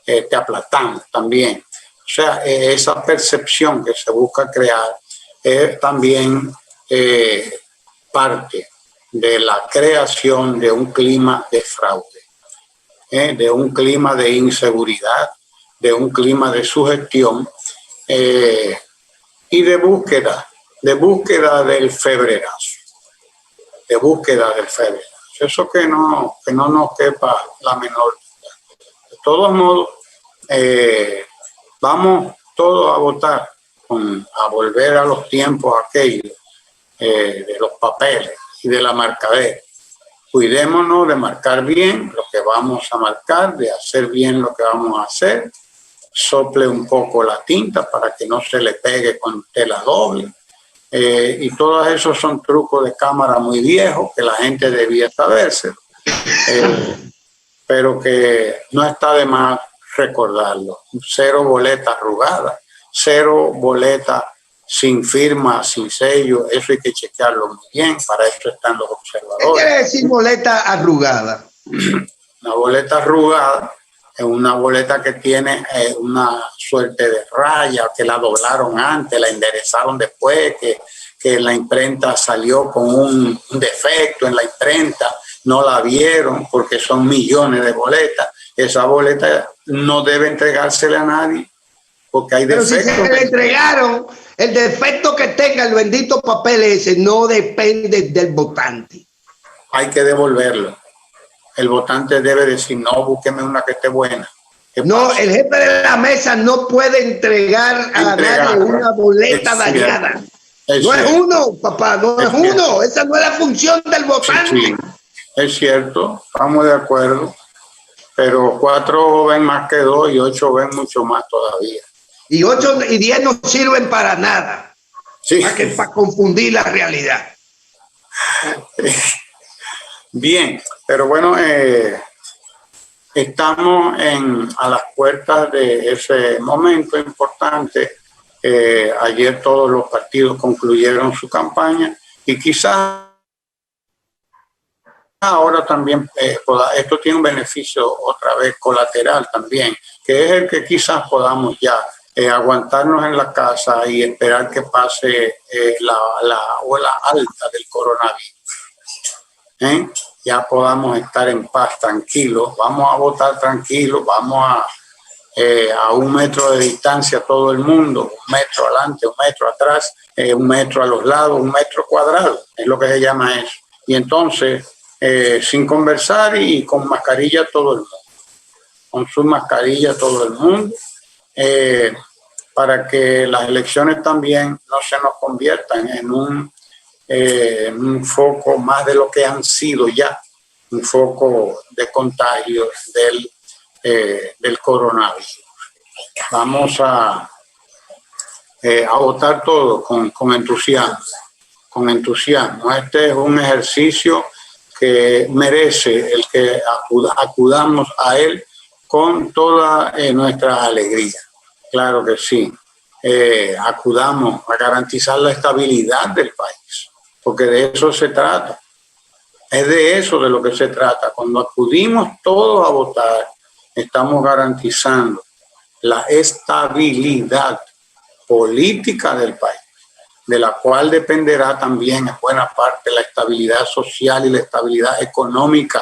te aplatamos también. O sea, esa percepción que se busca crear es también parte de la creación de un clima de fraude. de un clima de inseguridad, de un clima de sugestión y de búsqueda del febrerazo, de búsqueda del febrerazo. Eso que no nos quepa la menor duda. De todos modos, vamos todos a votar, a volver a los tiempos aquellos de los papeles y de la marcadera. Cuidémonos de marcar bien lo que vamos a marcar, de hacer bien lo que vamos a hacer. Sople un poco la tinta para que no se le pegue con tela doble. Y todos esos son trucos de cámara muy viejos que la gente debía saberse, pero que no está de más recordarlo. 0 boleta arrugada, 0 boleta sin firma, sin sello. Eso hay que chequearlo muy bien. Para esto están los observadores. ¿Qué quiere decir boleta arrugada? Una boleta arrugada es una boleta que tiene una suerte de raya, que la doblaron antes, la enderezaron después, que la imprenta salió con un defecto en la imprenta, no la vieron porque son millones de boletas. Esa boleta no debe entregársela a nadie porque hay defectos. Pero si se le entregaron, el defecto que tenga el bendito papel ese no depende del votante. Hay que devolverlo. El votante debe decir, no, búsqueme una que esté buena. No, el jefe de la mesa no puede entregar a nadie una boleta dañada. No es uno, papá, no es uno. Esa no es la función del votante. Sí, es cierto, estamos de acuerdo. Pero 4 ven más que 2 y 8 ven mucho más todavía. Y 8 y 10 no sirven para nada. Sí. Para confundir la realidad. Bien, pero bueno, estamos a las puertas de ese momento importante. Ayer todos los partidos concluyeron su campaña y quizás ahora también esto tiene un beneficio otra vez colateral también, que es el que quizás podamos ya aguantarnos en la casa y esperar que pase la ola alta del coronavirus. Ya podamos estar en paz, tranquilos, vamos a votar tranquilos, vamos a 1 metro de distancia todo el mundo, 1 metro adelante, 1 metro atrás, 1 metro a los lados, 1 metro cuadrado, es lo que se llama eso. Y entonces, sin conversar y con mascarilla todo el mundo, con su mascarilla todo el mundo, para que las elecciones también no se nos conviertan en un foco más de lo que han sido ya, un foco de contagio del coronavirus. Vamos a votar todo con entusiasmo, con entusiasmo. Este es un ejercicio que merece el que acudamos a él con toda nuestra alegría. Claro que sí. Acudamos a garantizar la estabilidad del país, porque de eso se trata. Es de eso de lo que se trata. Cuando acudimos todos a votar, estamos garantizando la estabilidad política del país, de la cual dependerá también en buena parte la estabilidad social y la estabilidad económica.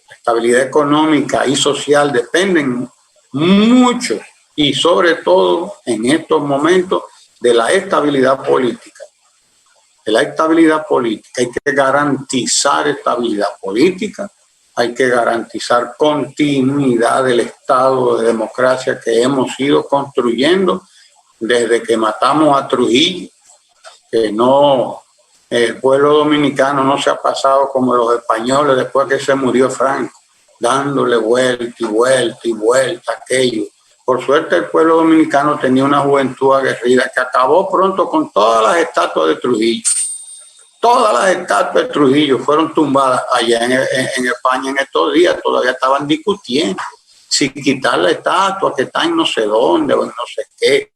La estabilidad económica y social dependen mucho y sobre todo en estos momentos de la estabilidad política. De la estabilidad política. Hay que garantizar estabilidad política, hay que garantizar continuidad del Estado de democracia que hemos ido construyendo desde que matamos a Trujillo, que no, el pueblo dominicano no se ha pasado como los españoles después que se murió Franco, dándole vuelta y vuelta y vuelta aquello. Por suerte el pueblo dominicano tenía una juventud aguerrida que acabó pronto con todas las estatuas de Trujillo. Todas las estatuas de Trujillo fueron tumbadas allá en España en estos días. Todavía estaban discutiendo si quitar la estatua que está en no sé dónde o en no sé qué.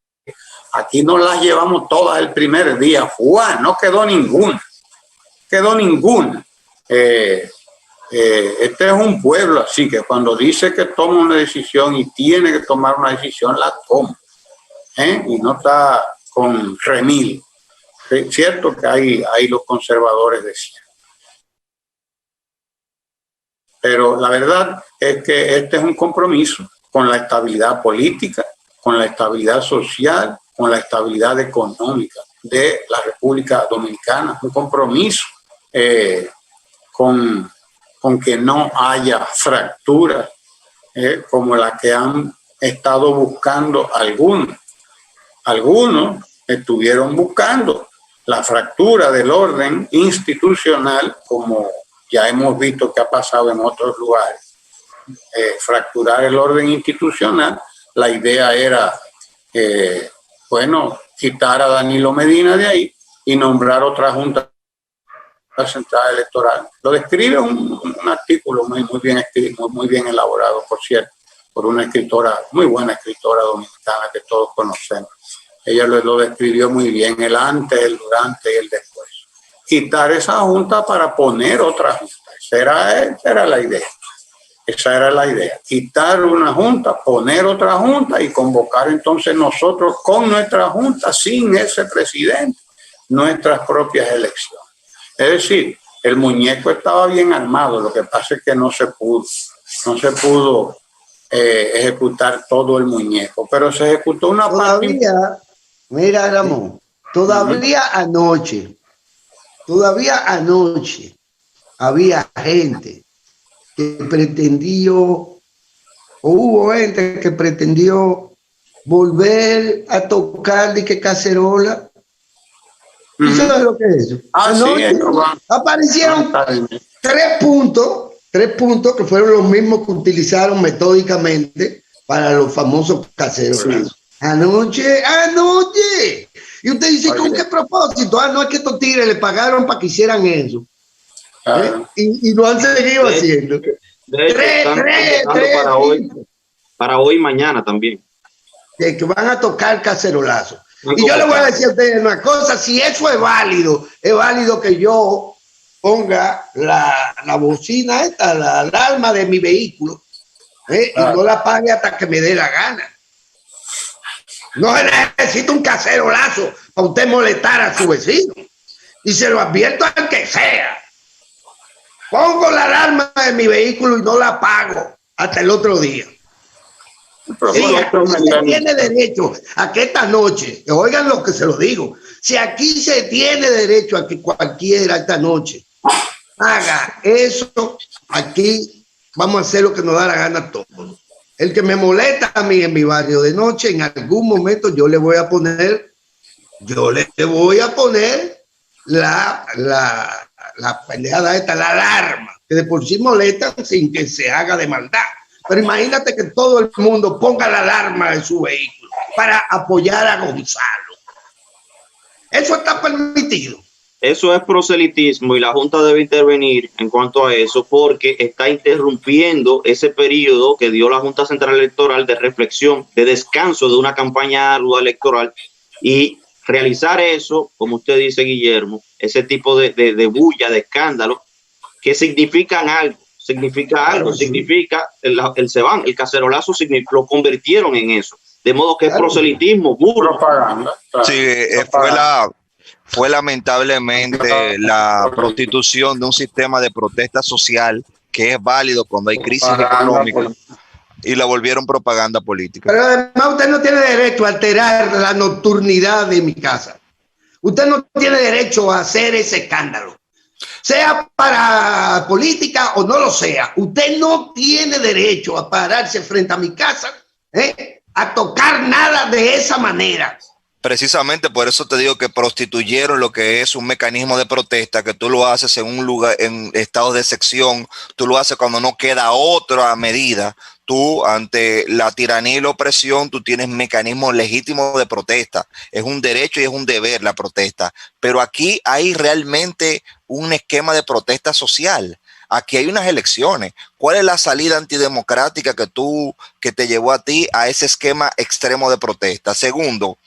Aquí nos las llevamos todas el primer día. Juan, no quedó ninguna. Quedó ninguna. Este es un pueblo así que cuando dice que toma una decisión y tiene que tomar una decisión, la toma. Y no está con remil. Es cierto que hay los conservadores de siempre. Pero la verdad es que este es un compromiso con la estabilidad política, con la estabilidad social, con la estabilidad económica de la República Dominicana, un compromiso con que no haya fracturas como la que han estado buscando algunos. Algunos estuvieron buscando la fractura del orden institucional, como ya hemos visto que ha pasado en otros lugares. Fracturar el orden institucional, la idea era, quitar a Danilo Medina de ahí y nombrar otra junta central electoral. Lo describe un artículo muy bien escrito, muy bien elaborado, por cierto, por una escritora, muy buena escritora dominicana que todos conocemos. Ella lo describió muy bien, el antes, el durante y el después. Quitar esa junta para poner otra junta. Esa era la idea. Esa era la idea. Quitar una junta, poner otra junta y convocar entonces nosotros con nuestra junta, sin ese presidente, nuestras propias elecciones. Es decir, el muñeco estaba bien armado, lo que pasa es que no se pudo ejecutar todo el muñeco, pero se ejecutó una parte. Mira, Ramón, todavía anoche había gente que pretendió, o hubo gente que pretendió volver a tocar de que cacerola. ¿Tú sabes lo que es eso? Anoche, sí, aparecieron tres puntos que fueron los mismos que utilizaron metódicamente para los famosos cacerolazos. Sí. Anoche. Y usted dice, ¿con qué propósito? No es que estos tigres le pagaron para que hicieran eso. Y lo han seguido haciendo. Para hoy y mañana también. Que van a tocar cacerolazo. Y yo le voy a decir a ustedes una cosa, si eso es válido que yo ponga la bocina esta, la alarma de mi vehículo, y no la pague hasta que me dé la gana. No necesito un cacerolazo para usted molestar a su vecino. Y se lo advierto al que sea. Pongo la alarma de mi vehículo y no la pago hasta el otro día. Sí, se tiene derecho a que esta noche, oigan lo que se lo digo, si aquí se tiene derecho a que cualquiera esta noche haga eso, aquí vamos a hacer lo que nos da la gana a todos. El que me molesta a mí en mi barrio de noche, en algún momento yo le voy a poner la peleada esta, la alarma, que de por sí molestan sin que se haga de maldad. Pero imagínate que todo el mundo ponga la alarma en su vehículo para apoyar a Gonzalo. Eso está permitido. Eso es proselitismo y la Junta debe intervenir en cuanto a eso porque está interrumpiendo ese periodo que dio la Junta Central Electoral de reflexión, de descanso de una campaña ardua electoral, y realizar eso, como usted dice, Guillermo, ese tipo de bulla, de escándalo, que significan algo. Significa el Cebán, el cacerolazo lo convirtieron en eso, de modo que es proselitismo, burro. Propaganda. Claro. Sí, fue lamentablemente la prostitución de un sistema de protesta social que es válido cuando hay crisis económica y la volvieron propaganda política. Pero además usted no tiene derecho a alterar la nocturnidad de mi casa. Usted no tiene derecho a hacer ese escándalo. Sea para política o no lo sea, usted no tiene derecho a pararse frente a mi casa, a tocar nada de esa manera. Precisamente por eso te digo que prostituyeron lo que es un mecanismo de protesta, que tú lo haces en un lugar, en estado de sección, tú lo haces cuando no queda otra medida. Tú, ante la tiranía y la opresión, tú tienes mecanismos legítimos de protesta. Es un derecho y es un deber la protesta. Pero aquí hay realmente un esquema de protesta social. Aquí hay unas elecciones. ¿Cuál es la salida antidemocrática que te llevó a ti a ese esquema extremo de protesta? Segundo,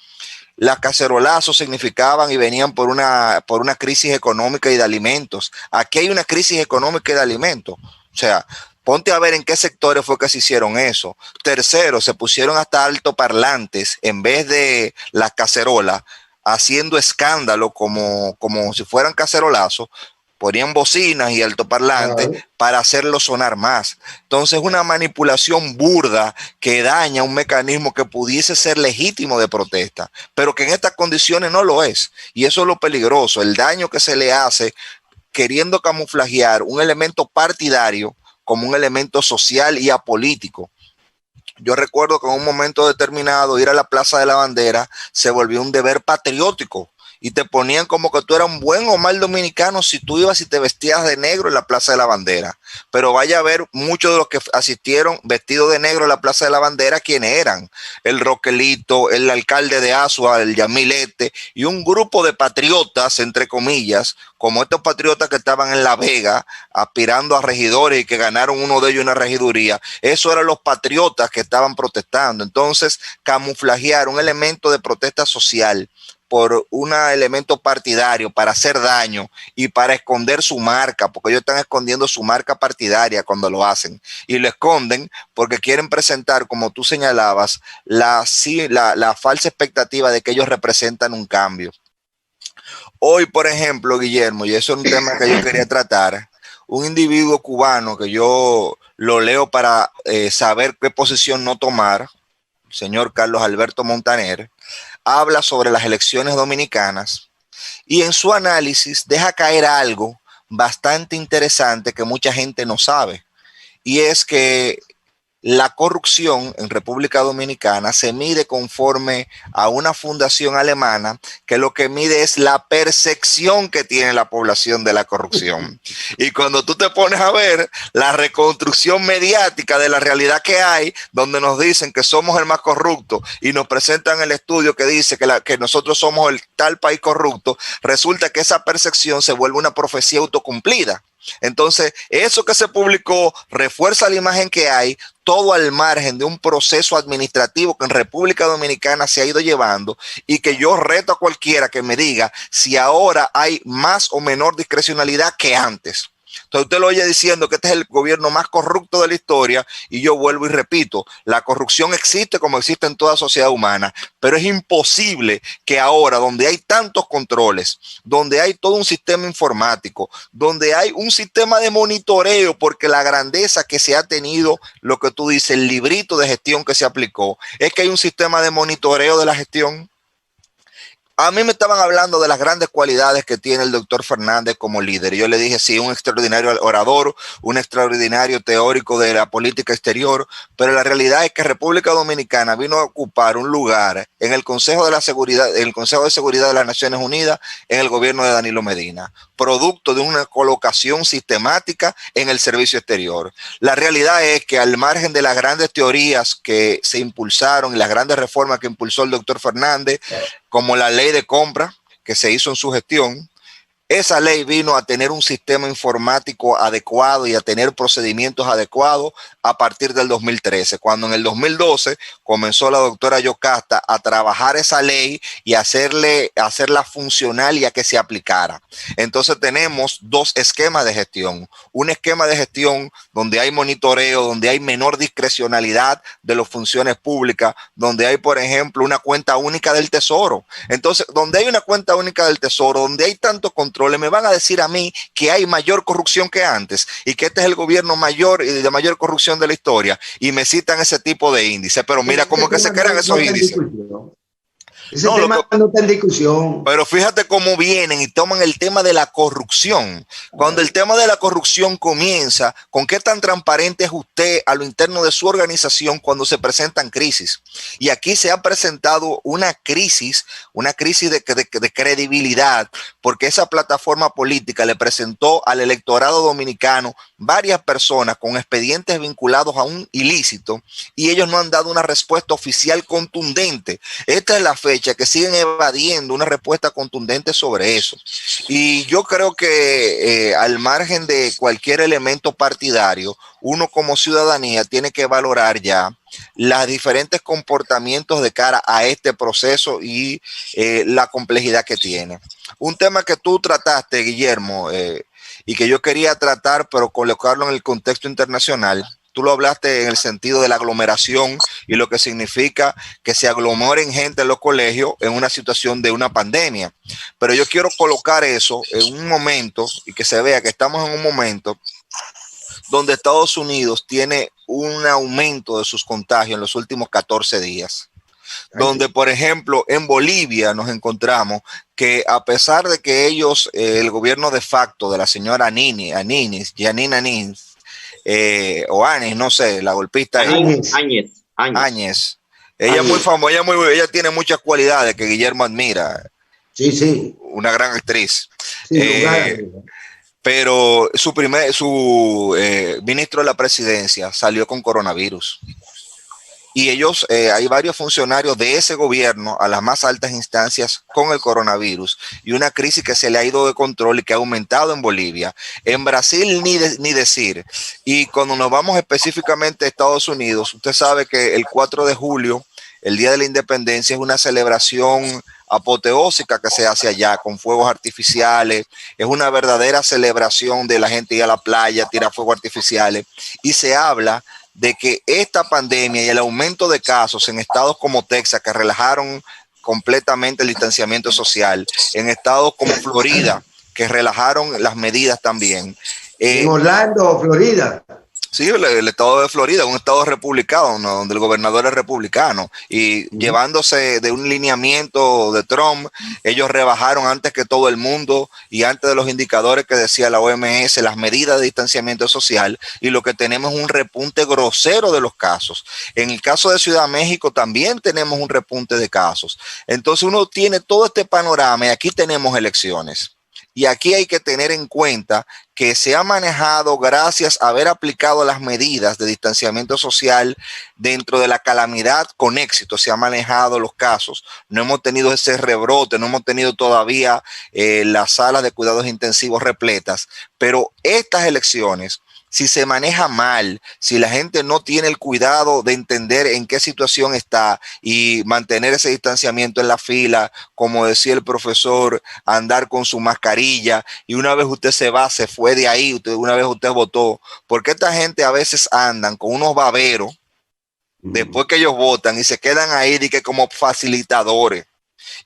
las cacerolazos significaban y venían por una crisis económica y de alimentos. Aquí hay una crisis económica y de alimentos. O sea, ponte a ver en qué sectores fue que se hicieron eso. Tercero, se pusieron hasta altoparlantes en vez de las cacerolas, haciendo escándalo como si fueran cacerolazos. ponían bocinas y altoparlantes para hacerlo sonar más. Entonces, una manipulación burda que daña un mecanismo que pudiese ser legítimo de protesta, pero que en estas condiciones no lo es. Y eso es lo peligroso, el daño que se le hace queriendo camuflajear un elemento partidario como un elemento social y apolítico. Yo recuerdo que en un momento determinado ir a la Plaza de la Bandera se volvió un deber patriótico y te ponían como que tú eras un buen o mal dominicano si tú ibas y te vestías de negro en la Plaza de la Bandera. Pero vaya a ver muchos de los que asistieron vestidos de negro en la Plaza de la Bandera, ¿quiénes eran? El Roquelito, el alcalde de Asua, el Yamilete y un grupo de patriotas, entre comillas, como estos patriotas que estaban en La Vega aspirando a regidores y que ganaron uno de ellos una regiduría. Eso eran los patriotas que estaban protestando. Entonces, camuflajear un elemento de protesta social por un elemento partidario para hacer daño y para esconder su marca, porque ellos están escondiendo su marca partidaria cuando lo hacen, y lo esconden porque quieren presentar, como tú señalabas, la falsa expectativa de que ellos representan un cambio. Hoy, por ejemplo, Guillermo, y eso es un tema que yo quería tratar, un individuo cubano que yo lo leo para saber qué posición no tomar, el señor Carlos Alberto Montaner, habla sobre las elecciones dominicanas y en su análisis deja caer algo bastante interesante que mucha gente no sabe, y es que la corrupción en República Dominicana se mide conforme a una fundación alemana que lo que mide es la percepción que tiene la población de la corrupción. Y cuando tú te pones a ver la reconstrucción mediática de la realidad que hay, donde nos dicen que somos el más corrupto y nos presentan el estudio que dice que nosotros somos el tal país corrupto, resulta que esa percepción se vuelve una profecía autocumplida. Entonces, eso que se publicó refuerza la imagen que hay, todo al margen de un proceso administrativo que en República Dominicana se ha ido llevando, y que yo reto a cualquiera que me diga si ahora hay más o menor discrecionalidad que antes. Entonces usted lo oye diciendo que este es el gobierno más corrupto de la historia, y yo vuelvo y repito, la corrupción existe como existe en toda sociedad humana, pero es imposible que ahora, donde hay tantos controles, donde hay todo un sistema informático, donde hay un sistema de monitoreo, porque la grandeza que se ha tenido, lo que tú dices, el librito de gestión que se aplicó, es que hay un sistema de monitoreo de la gestión. A mí me estaban hablando de las grandes cualidades que tiene el doctor Fernández como líder. Y yo le dije, sí, un extraordinario orador, un extraordinario teórico de la política exterior, pero la realidad es que República Dominicana vino a ocupar un lugar en el Consejo de Seguridad de las Naciones Unidas en el gobierno de Danilo Medina, producto de una colocación sistemática en el servicio exterior. La realidad es que al margen de las grandes teorías que se impulsaron y las grandes reformas que impulsó el doctor Fernández, como la ley de compra que se hizo en su gestión, esa ley vino a tener un sistema informático adecuado y a tener procedimientos adecuados a partir del 2013, cuando en el 2012 comenzó la doctora Yocasta a trabajar esa ley y hacerla funcional y a que se aplicara. Entonces tenemos dos esquemas de gestión. Un esquema de gestión donde hay monitoreo, donde hay menor discrecionalidad de las funciones públicas, donde hay, por ejemplo, una cuenta única del Tesoro. Entonces, donde hay una cuenta única del Tesoro, donde hay tanto control, me van a decir a mí que hay mayor corrupción que antes y que este es el gobierno mayor y de mayor corrupción de la historia, y me citan ese tipo de índice, pero mira cómo que se crean esos índices. Ese tema no está en discusión. Pero fíjate cómo vienen y toman el tema de la corrupción. Cuando el tema de la corrupción comienza, ¿con qué tan transparente es usted a lo interno de su organización cuando se presentan crisis? Y aquí se ha presentado una crisis de credibilidad, porque esa plataforma política le presentó al electorado dominicano varias personas con expedientes vinculados a un ilícito, y ellos no han dado una respuesta oficial contundente. Esta es la fecha que siguen evadiendo una respuesta contundente sobre eso. Y yo creo que al margen de cualquier elemento partidario, uno como ciudadanía tiene que valorar ya los diferentes comportamientos de cara a este proceso y la complejidad que tiene. Un tema que tú trataste, Guillermo, y que yo quería tratar, pero colocarlo en el contexto internacional. tú lo hablaste en el sentido de la aglomeración y lo que significa que se aglomeren gente en los colegios en una situación de una pandemia. Pero yo quiero colocar eso en un momento y que se vea que estamos en un momento donde Estados Unidos tiene un aumento de sus contagios en los últimos 14 días. Donde, por ejemplo, en Bolivia nos encontramos que a pesar de que ellos, el gobierno de facto de la señora Janine Áñez, o Áñez, no sé, la golpista Áñez. Ella es muy famosa, ella tiene muchas cualidades que Guillermo admira. Sí, sí. Una gran actriz. Sí, pero su ministro de la presidencia salió con coronavirus. Y ellos, hay varios funcionarios de ese gobierno a las más altas instancias con el coronavirus y una crisis que se le ha ido de control y que ha aumentado en Bolivia. En Brasil ni decir. Y cuando nos vamos específicamente a Estados Unidos, usted sabe que el 4 de julio, el Día de la Independencia, es una celebración apoteósica que se hace allá con fuegos artificiales. Es una verdadera celebración de la gente ir a la playa, tirar fuegos artificiales, y se habla de que esta pandemia y el aumento de casos en estados como Texas, que relajaron completamente el distanciamiento social, en estados como Florida, que relajaron las medidas también. En Orlando, Florida. Sí, el estado de Florida, un estado republicano, ¿no? Donde el gobernador es republicano, y llevándose de un lineamiento de Trump, ellos rebajaron antes que todo el mundo y antes de los indicadores que decía la OMS, las medidas de distanciamiento social, y lo que tenemos es un repunte grosero de los casos. En el caso de Ciudad de México también tenemos un repunte de casos. Entonces uno tiene todo este panorama y aquí tenemos elecciones. Y aquí hay que tener en cuenta que se ha manejado, gracias a haber aplicado las medidas de distanciamiento social dentro de la calamidad con éxito, se han manejado los casos. No hemos tenido ese rebrote, no hemos tenido todavía las salas de cuidados intensivos repletas, pero estas elecciones, si se maneja mal, si la gente no tiene el cuidado de entender en qué situación está y mantener ese distanciamiento en la fila, como decía el profesor, andar con su mascarilla, y una vez usted se va, se fue de ahí, una vez usted votó, porque esta gente a veces andan con unos baberos después que ellos votan y se quedan ahí de que como facilitadores.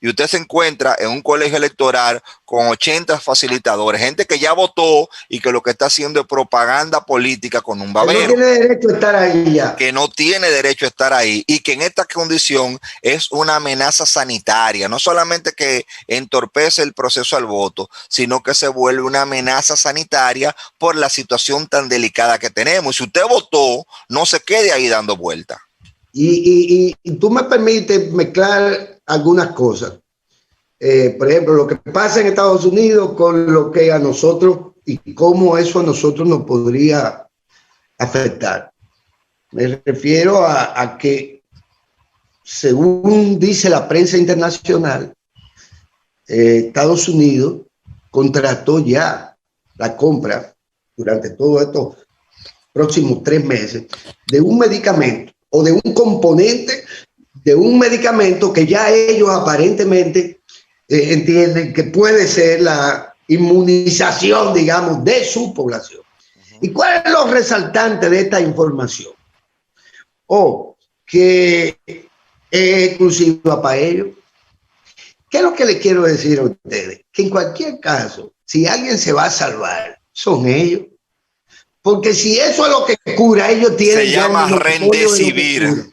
Y usted se encuentra en un colegio electoral con 80 facilitadores, gente que ya votó y que lo que está haciendo es propaganda política con un babero. Que no tiene derecho a estar ahí ya. Que no tiene derecho a estar ahí y que en esta condición es una amenaza sanitaria. No solamente que entorpece el proceso al voto, sino que se vuelve una amenaza sanitaria por la situación tan delicada que tenemos. Y si usted votó, no se quede ahí dando vueltas. Y tú me permites mezclar algunas cosas. Por ejemplo, lo que pasa en Estados Unidos con lo que a nosotros y cómo eso a nosotros nos podría afectar. Me refiero a que, según dice la prensa internacional, Estados Unidos contrató ya la compra durante todos estos próximos 3 meses de un medicamento o de un componente de un medicamento que ya ellos aparentemente entienden que puede ser la inmunización, digamos, de su población. ¿Y cuál es lo resaltante de esta información? Que es exclusiva para ellos. ¿Qué es lo que les quiero decir a ustedes? Que en cualquier caso, si alguien se va a salvar, son ellos. Porque si eso es lo que cura, ellos tienen... Se llama Remdesivir.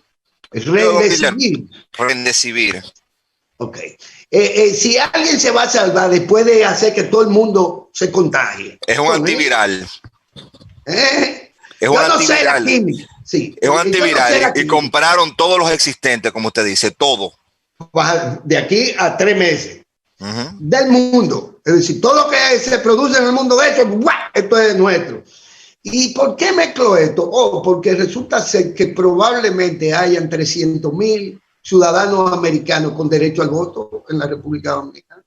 Remdesivir. Ok. Si alguien se va a salvar después de hacer que todo el mundo se contagie. Es un antiviral. Es un antiviral. Sí. Es un antiviral. Y compraron todos los existentes, como usted dice, todo. De aquí a 3 meses. Del mundo. Es decir, todo lo que se produce en el mundo, de hecho, esto es nuestro. ¿Y por qué mezclo esto? Porque resulta ser que probablemente hayan 300,000 ciudadanos americanos con derecho al voto en la República Dominicana.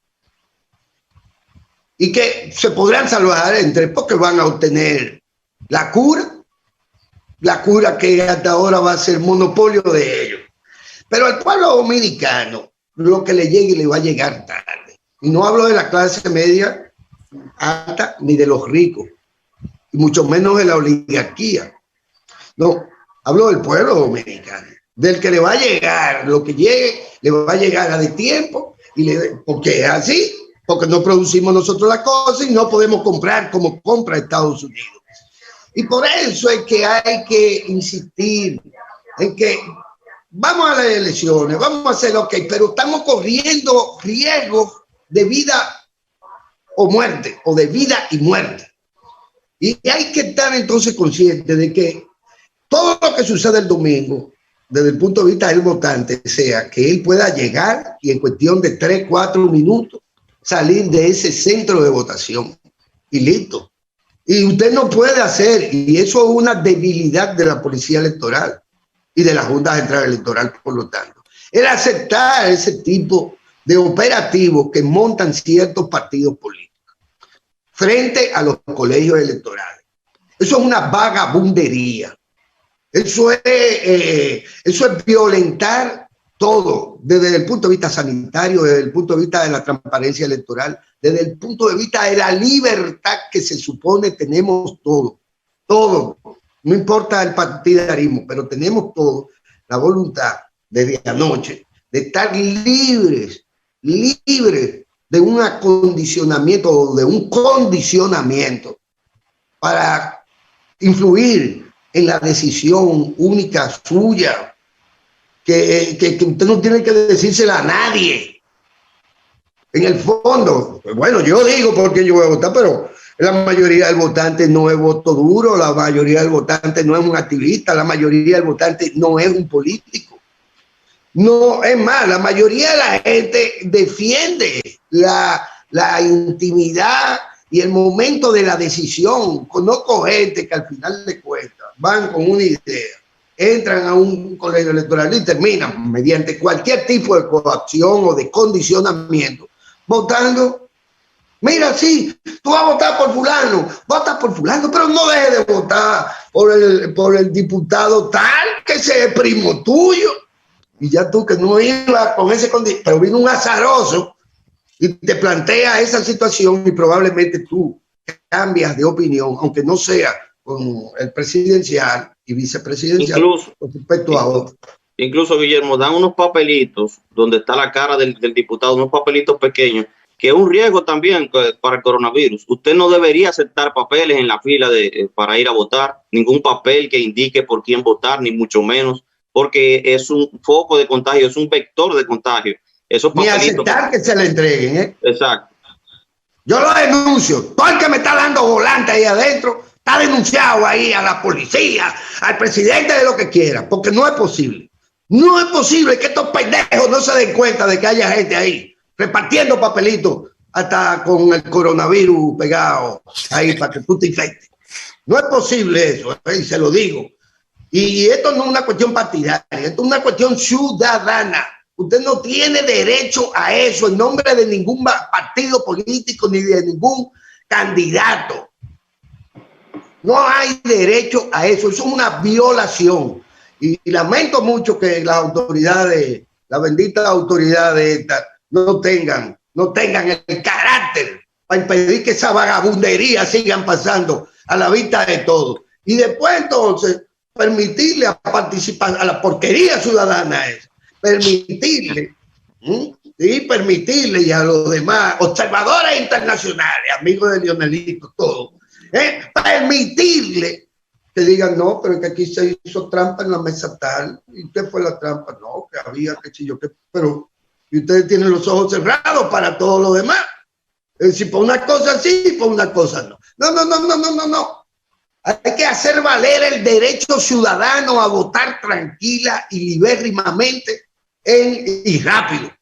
Y que se podrán salvar porque van a obtener la cura que hasta ahora va a ser monopolio de ellos. Pero al pueblo dominicano lo que le llegue le va a llegar tarde. Y no hablo de la clase media alta ni de los ricos, y mucho menos de la oligarquía, No, hablo del pueblo dominicano, del que le va a llegar, lo que llegue, le va a llegar a de tiempo, porque es así, porque no producimos nosotros la cosa y no podemos comprar como compra Estados Unidos. Y por eso es que hay que insistir en que vamos a las elecciones, vamos a hacer lo que hay, pero estamos corriendo riesgos de vida o muerte, o de vida y muerte. Y hay que estar entonces conscientes de que todo lo que sucede el domingo, desde el punto de vista del votante, sea que él pueda llegar y en cuestión de 3, 4 minutos salir de ese centro de votación y listo. Y usted no puede hacer, y eso es una debilidad de la Policía Electoral y de la Junta Central Electoral, por lo tanto, el aceptar ese tipo de operativos que montan ciertos partidos políticos frente a los colegios electorales. Eso es una vagabundería. Eso es violentar todo, desde el punto de vista sanitario, desde el punto de vista de la transparencia electoral, desde el punto de vista de la libertad que se supone tenemos todos. Todo. No importa el partidarismo, pero tenemos todos la voluntad desde anoche de estar libres de un acondicionamiento o de un condicionamiento para influir en la decisión única suya, que usted no tiene que decírsela a nadie. En el fondo, pues bueno, yo digo por qué yo voy a votar, pero la mayoría del votante no es voto duro, la mayoría del votante no es un activista, la mayoría del votante no es un político. No, es más, la mayoría de la gente defiende la intimidad y el momento de la decisión. Conozco gente que al final de cuentas van con una idea, entran a un colegio electoral y terminan mediante cualquier tipo de coacción o de condicionamiento votando. Mira, sí, tú vas a votar por fulano, vota por fulano, pero no dejes de votar por el diputado tal que sea primo tuyo. Y ya tú que no ibas con ese condicionamiento, pero vino un azaroso y te plantea esa situación y probablemente tú cambias de opinión, aunque no sea con el presidencial y vicepresidencial, con respecto a otro. Incluso, Guillermo, dan unos papelitos donde está la cara del diputado, unos papelitos pequeños, que es un riesgo también para el coronavirus. Usted no debería aceptar papeles en la fila para ir a votar, ningún papel que indique por quién votar, ni mucho menos, porque es un foco de contagio, es un vector de contagio. Esos papelitos, ni aceptar que se le entreguen, ¿eh? Exacto. Yo lo denuncio. Todo el que me está dando volante ahí adentro está denunciado ahí a la policía, al presidente, de lo que quiera, porque no es posible. No es posible que estos pendejos no se den cuenta de que haya gente ahí repartiendo papelitos hasta con el coronavirus pegado ahí para que tú te infectes. No es posible eso, y se lo digo. Y esto no es una cuestión partidaria, esto es una cuestión ciudadana. Usted no tiene derecho a eso en nombre de ningún partido político ni de ningún candidato. No hay derecho a eso, eso es una violación. Y lamento mucho que las autoridades, las benditas autoridades estas, no tengan el carácter para impedir que esa vagabundería sigan pasando a la vista de todos. Y después entonces permitirle a participar a la porquería ciudadana esa, permitirle y a los demás observadores internacionales, amigos de Lionelito, todos, permitirle que digan, no, pero que aquí se hizo trampa en la mesa tal. ¿Y qué fue la trampa? No, que había, que si yo, que, pero y ustedes tienen los ojos cerrados para todo lo demás. Es decir, por una cosa sí, por una cosa no. No. Hay que hacer valer el derecho ciudadano a votar tranquila y libérrimamente y rápido.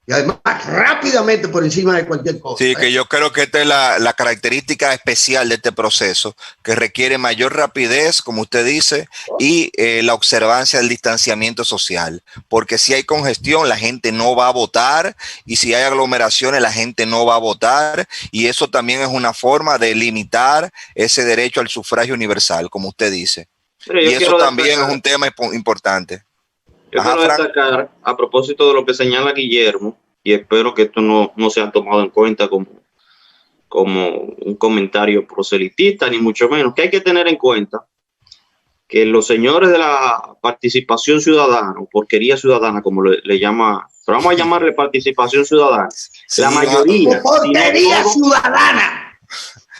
Y además rápidamente por encima de cualquier cosa. Sí, que yo creo que esta es la característica especial de este proceso, que requiere mayor rapidez, como usted dice, y la observancia del distanciamiento social. Porque si hay congestión, la gente no va a votar, y si hay aglomeraciones, la gente no va a votar, y eso también es una forma de limitar ese derecho al sufragio universal, como usted dice. Y eso también es un tema importante. Yo quiero destacar, a propósito de lo que señala Guillermo, y espero que esto no sea tomado en cuenta como un comentario proselitista, ni mucho menos, que hay que tener en cuenta que los señores de la participación ciudadana, o porquería ciudadana, como le llama, pero vamos a llamarle participación ciudadana, Sí, la mayoría. Porquería ciudadana.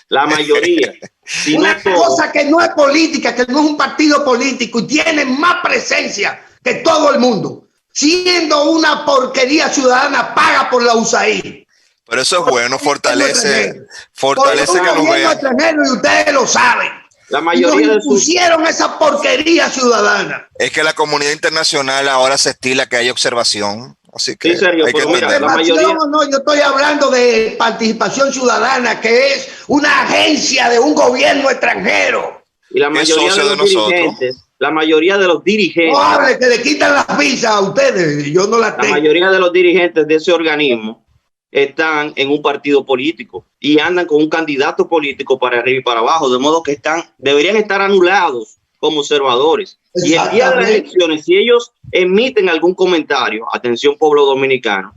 La mayoría. Si Una no todo, cosa que no es política, que no es un partido político y tiene más presencia que todo el mundo, siendo una porquería ciudadana paga por la USAID. pero eso es bueno, fortalece Por que nos gobierno vean. extranjero, y ustedes lo saben. la Y mayoría nos de sus impusieron esa porquería ciudadana. Es que la comunidad internacional ahora se estila que haya observación, así que Sí, Sergio, hay que pero mira, entenderlo. la mayoría- No, yo estoy hablando de participación ciudadana, que es una agencia de un gobierno extranjero. y la mayoría socio de de los nosotros. dirigentes, la mayoría de los dirigentes, No hable que le quitan las visas a ustedes, yo no las la tengo. mayoría de los dirigentes de ese organismo están en un partido político y andan con un candidato político para arriba y para abajo, de modo que deberían estar anulados como observadores. Y el día de las elecciones, si ellos emiten algún comentario, atención pueblo dominicano,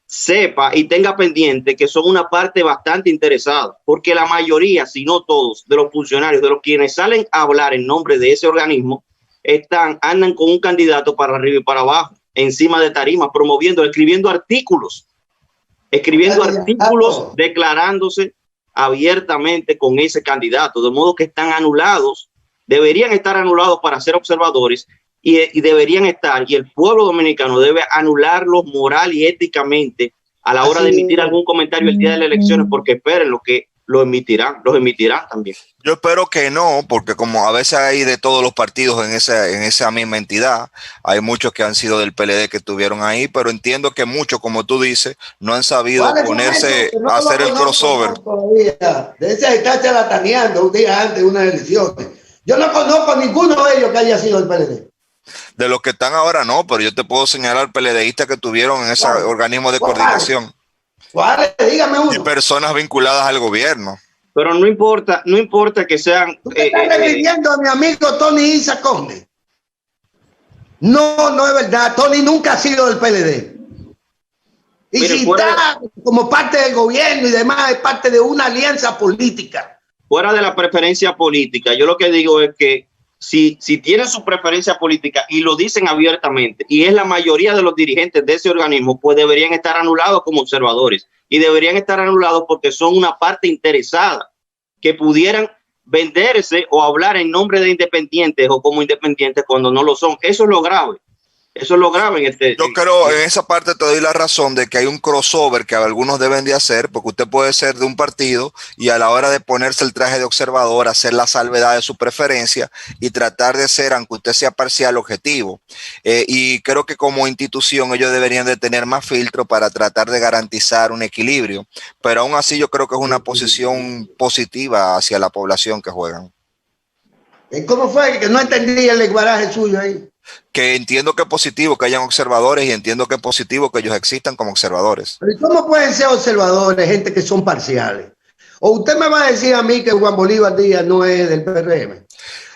sepa y tenga pendiente que son una parte bastante interesada, porque la mayoría, si no todos, de los funcionarios, de los quienes salen a hablar en nombre de ese organismo, andan con un candidato para arriba y para abajo, encima de tarimas, promoviendo, escribiendo artículos, declarándose abiertamente con ese candidato, de modo que están anulados, deberían estar anulados para ser observadores y deberían estar, y el pueblo dominicano debe anularlos moral y éticamente a la hora de emitir algún comentario el día de las elecciones, porque esperen lo que los emitirán también. Yo espero que no, porque como a veces hay de todos los partidos en esa misma entidad, hay muchos que han sido del PLD que estuvieron ahí, pero entiendo que muchos, como tú dices, no han sabido ponerse a hacer el crossover. De ese está charlataneando un día antes de unas elecciones. Yo no conozco a ninguno de ellos que haya sido del PLD. De los que están ahora no, pero yo te puedo señalar PLDistas que tuvieron en ese organismo de coordinación. ¿Cuál? Dígame uno. Y personas vinculadas al gobierno. Pero no importa que sean... ¿Tú te estás refiriendo a mi amigo Tony Isa Conde? No es verdad. Tony nunca ha sido del PLD. Y mire, si está como parte del gobierno y demás, es parte de una alianza política. Fuera de la preferencia política, yo lo que digo es que si tienen su preferencia política y lo dicen abiertamente, y es la mayoría de los dirigentes de ese organismo, pues deberían estar anulados como observadores, y deberían estar anulados porque son una parte interesada que pudieran venderse o hablar en nombre de independientes o como independientes cuando no lo son. Eso es lo grave. Eso es lo grave en este. Yo creo en esa parte te doy la razón de que hay un crossover que algunos deben de hacer, porque usted puede ser de un partido y a la hora de ponerse el traje de observador, hacer la salvedad de su preferencia y tratar de ser, aunque usted sea parcial, objetivo. Y creo que como institución ellos deberían de tener más filtro para tratar de garantizar un equilibrio. Pero aún así yo creo que es una posición positiva hacia la población que juegan. ¿Cómo fue? Que no entendí el lenguaje suyo ahí. Que entiendo que es positivo que hayan observadores y entiendo que es positivo que ellos existan como observadores. ¿Pero cómo pueden ser observadores gente que son parciales? ¿O usted me va a decir a mí que Juan Bolívar Díaz no es del PRM?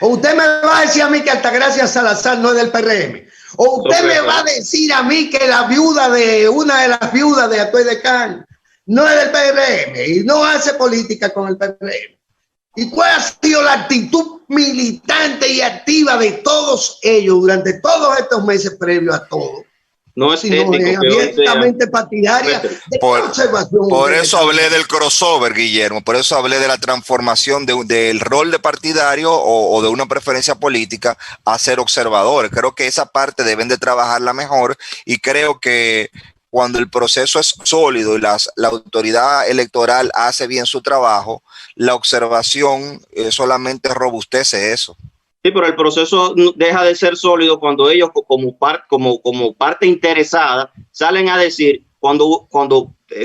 ¿O usted me va a decir a mí que Altagracia Salazar no es del PRM? ¿O usted me va a decir a mí que la viuda de una de las viudas de Atoy de Can no es del PRM y no hace política con el PRM? ¿Y cuál ha sido la actitud militante y activa de todos ellos durante todos estos meses previos a todo? No es ético que abiertamente partidaria de conservación. Por eso hablé del crossover, Guillermo. Por eso hablé de la transformación del rol de partidario o de una preferencia política a ser observadores. Creo que esa parte deben de trabajarla mejor y creo que cuando el proceso es sólido y la autoridad electoral hace bien su trabajo, la observación solamente robustece eso. Sí, pero el proceso deja de ser sólido cuando ellos como parte interesada salen a decir, cuando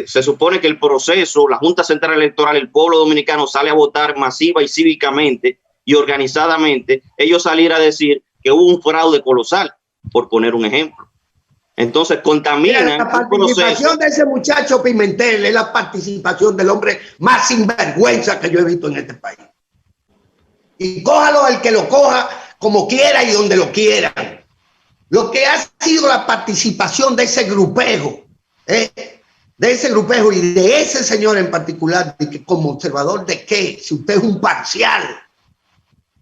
se supone que el proceso, la Junta Central Electoral, el pueblo dominicano sale a votar masiva y cívicamente y organizadamente, ellos salir a decir que hubo un fraude colosal, por poner un ejemplo. Entonces contaminan la participación de ese muchacho Pimentel es la participación del hombre más sinvergüenza que yo he visto en este país. Y cójalo el que lo coja como quiera y donde lo quiera. Lo que ha sido la participación de ese grupejo, y de ese señor en particular, de que como observador de qué, si usted es un parcial.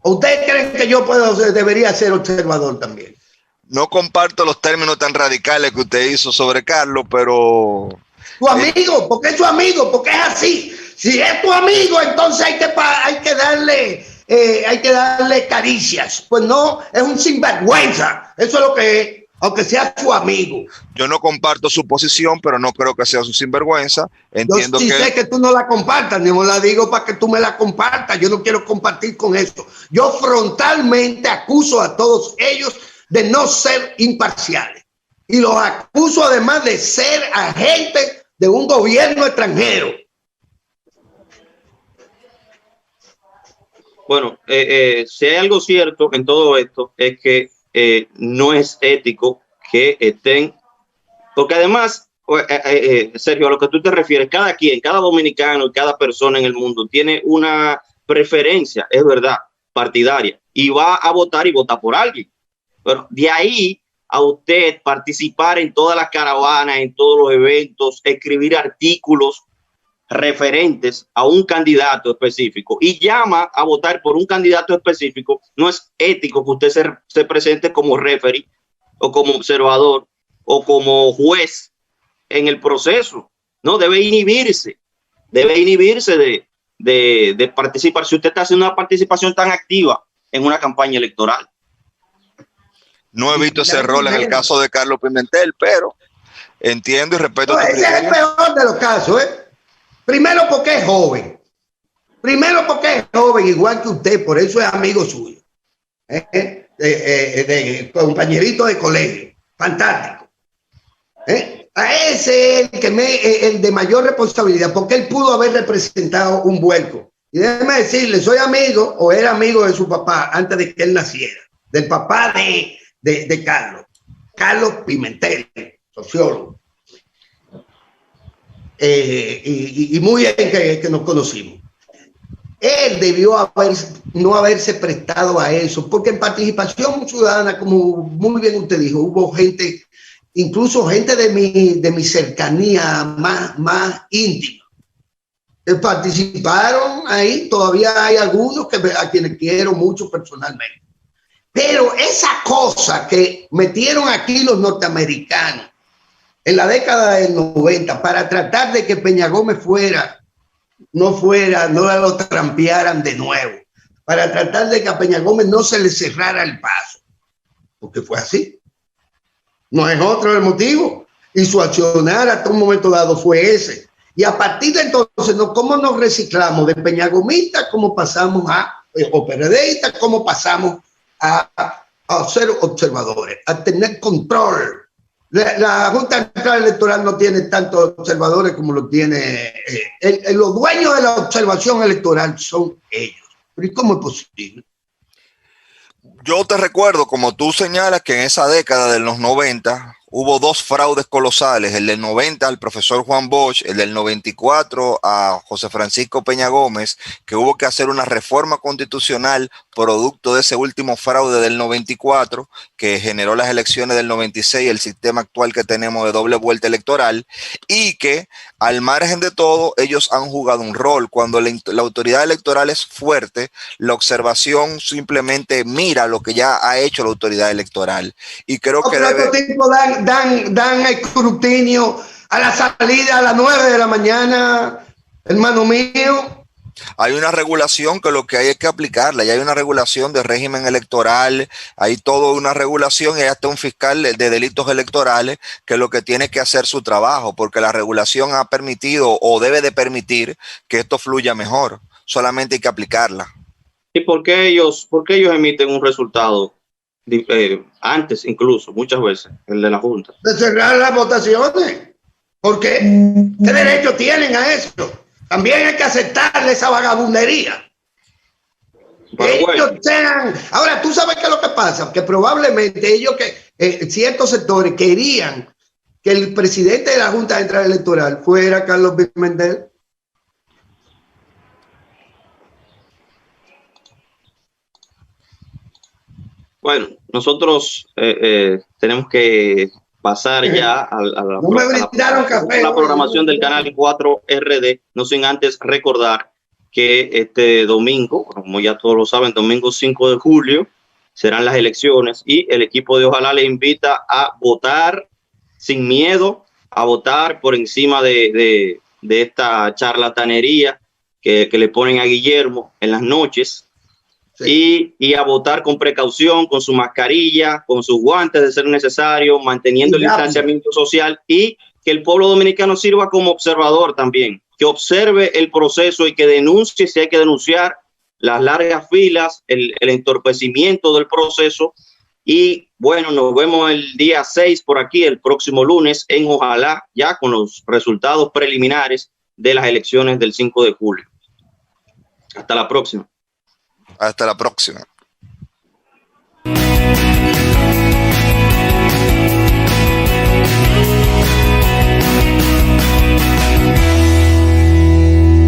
¿O ustedes creen que yo debería ser observador también? No comparto los términos tan radicales que usted hizo sobre Carlos, pero... Tu amigo, porque es tu amigo, porque es así. Si es tu amigo, entonces hay que darle caricias. Pues no, es un sinvergüenza. Eso es lo que es, aunque sea su amigo. Yo no comparto su posición, pero no creo que sea su sinvergüenza. Entiendo yo sí sé que tú no la compartas, ni me la digo para que tú me la compartas. Yo no quiero compartir con eso. Yo frontalmente acuso a todos ellos de no ser imparciales. Y los acuso además de ser agentes de un gobierno extranjero. Bueno, si hay algo cierto en todo esto es que no es ético que estén, porque además, Sergio, a lo que tú te refieres, cada quien, cada dominicano y cada persona en el mundo tiene una preferencia, es verdad, partidaria, y va a votar y vota por alguien. Pero de ahí a usted participar en todas las caravanas, en todos los eventos, escribir artículos referentes a un candidato específico y llama a votar por un candidato específico, no es ético que usted se presente como referee o como observador o como juez en el proceso. No, debe inhibirse de participar. Si usted está haciendo una participación tan activa en una campaña electoral. No he visto ese rol en el caso de Carlos Pimentel, pero entiendo y respeto. Ese es el peor de los casos, ¿eh? Primero porque es joven. Igual que usted, por eso es amigo suyo. Compañerito de colegio. Fantástico. A ese es el de mayor responsabilidad, porque él pudo haber representado un vuelco. Y déjeme decirle, soy amigo o era amigo de su papá antes de que él naciera, del papá de Carlos Pimentel, sociólogo. Y muy bien que nos conocimos. Él debió no haberse prestado a eso, porque en participación ciudadana, como muy bien usted dijo, hubo gente, incluso gente de mi cercanía más íntima, que participaron ahí. Todavía hay algunos a quienes quiero mucho personalmente. Pero esa cosa que metieron aquí los norteamericanos en la década del 90 para tratar de que Peña Gómez no lo trampearan de nuevo, para tratar de que a Peña Gómez no se le cerrara el paso, porque fue así. No es otro el motivo. Y su accionar hasta un momento dado fue ese. Y a partir de entonces, ¿cómo nos reciclamos? De peñagomistas, ¿cómo pasamos o PRDistas, cómo pasamos a ser observadores, a tener control? La Junta Central Electoral no tiene tantos observadores como lo tiene. Los dueños de la observación electoral son ellos. ¿Pero y cómo es posible? Yo te recuerdo, como tú señalas, que en esa década de los 90 hubo dos fraudes colosales, el del 90 al profesor Juan Bosch, el del 94 a José Francisco Peña Gómez, que hubo que hacer una reforma constitucional producto de ese último fraude del 94, que generó las elecciones del 96, el sistema actual que tenemos de doble vuelta electoral, y que al margen de todo, ellos han jugado un rol. Cuando la autoridad electoral es fuerte, la observación simplemente mira lo que ya ha hecho la autoridad electoral. Y creo que estos tipos dan escrutinio a la salida a las 9 de la mañana, hermano mío. Hay una regulación que lo que hay es que aplicarla. Ya hay una regulación de régimen electoral, hay toda una regulación y hay hasta un fiscal de delitos electorales que lo que tiene que hacer su trabajo, porque la regulación ha permitido o debe de permitir que esto fluya mejor. Solamente hay que aplicarla. ¿Y por qué ellos emiten un resultado antes, incluso muchas veces, el de la Junta? De cerrar las votaciones. Porque ¿qué derecho tienen a eso? También hay que aceptarle esa vagabundería. Ahora, tú sabes qué es lo que pasa, que probablemente ellos, ciertos sectores querían que el presidente de la Junta Central Electoral fuera Carlos Pimentel. Bueno, nosotros tenemos que pasar ya a la programación del canal 4RD, no sin antes recordar que este domingo, como ya todos lo saben, domingo 5 de julio, serán las elecciones y el equipo de Ojalá le invita a votar sin miedo, a votar por encima de esta charlatanería que le ponen a Guillermo en las noches. Sí. Y a votar con precaución, con su mascarilla, con sus guantes de ser necesario, manteniendo el distanciamiento social y que el pueblo dominicano sirva como observador también, que observe el proceso y que denuncie si hay que denunciar las largas filas, el entorpecimiento del proceso. Y bueno, nos vemos el día 6 por aquí, el próximo lunes en Ojalá, ya con los resultados preliminares de las elecciones del 5 de julio. Hasta la próxima. Hasta la próxima.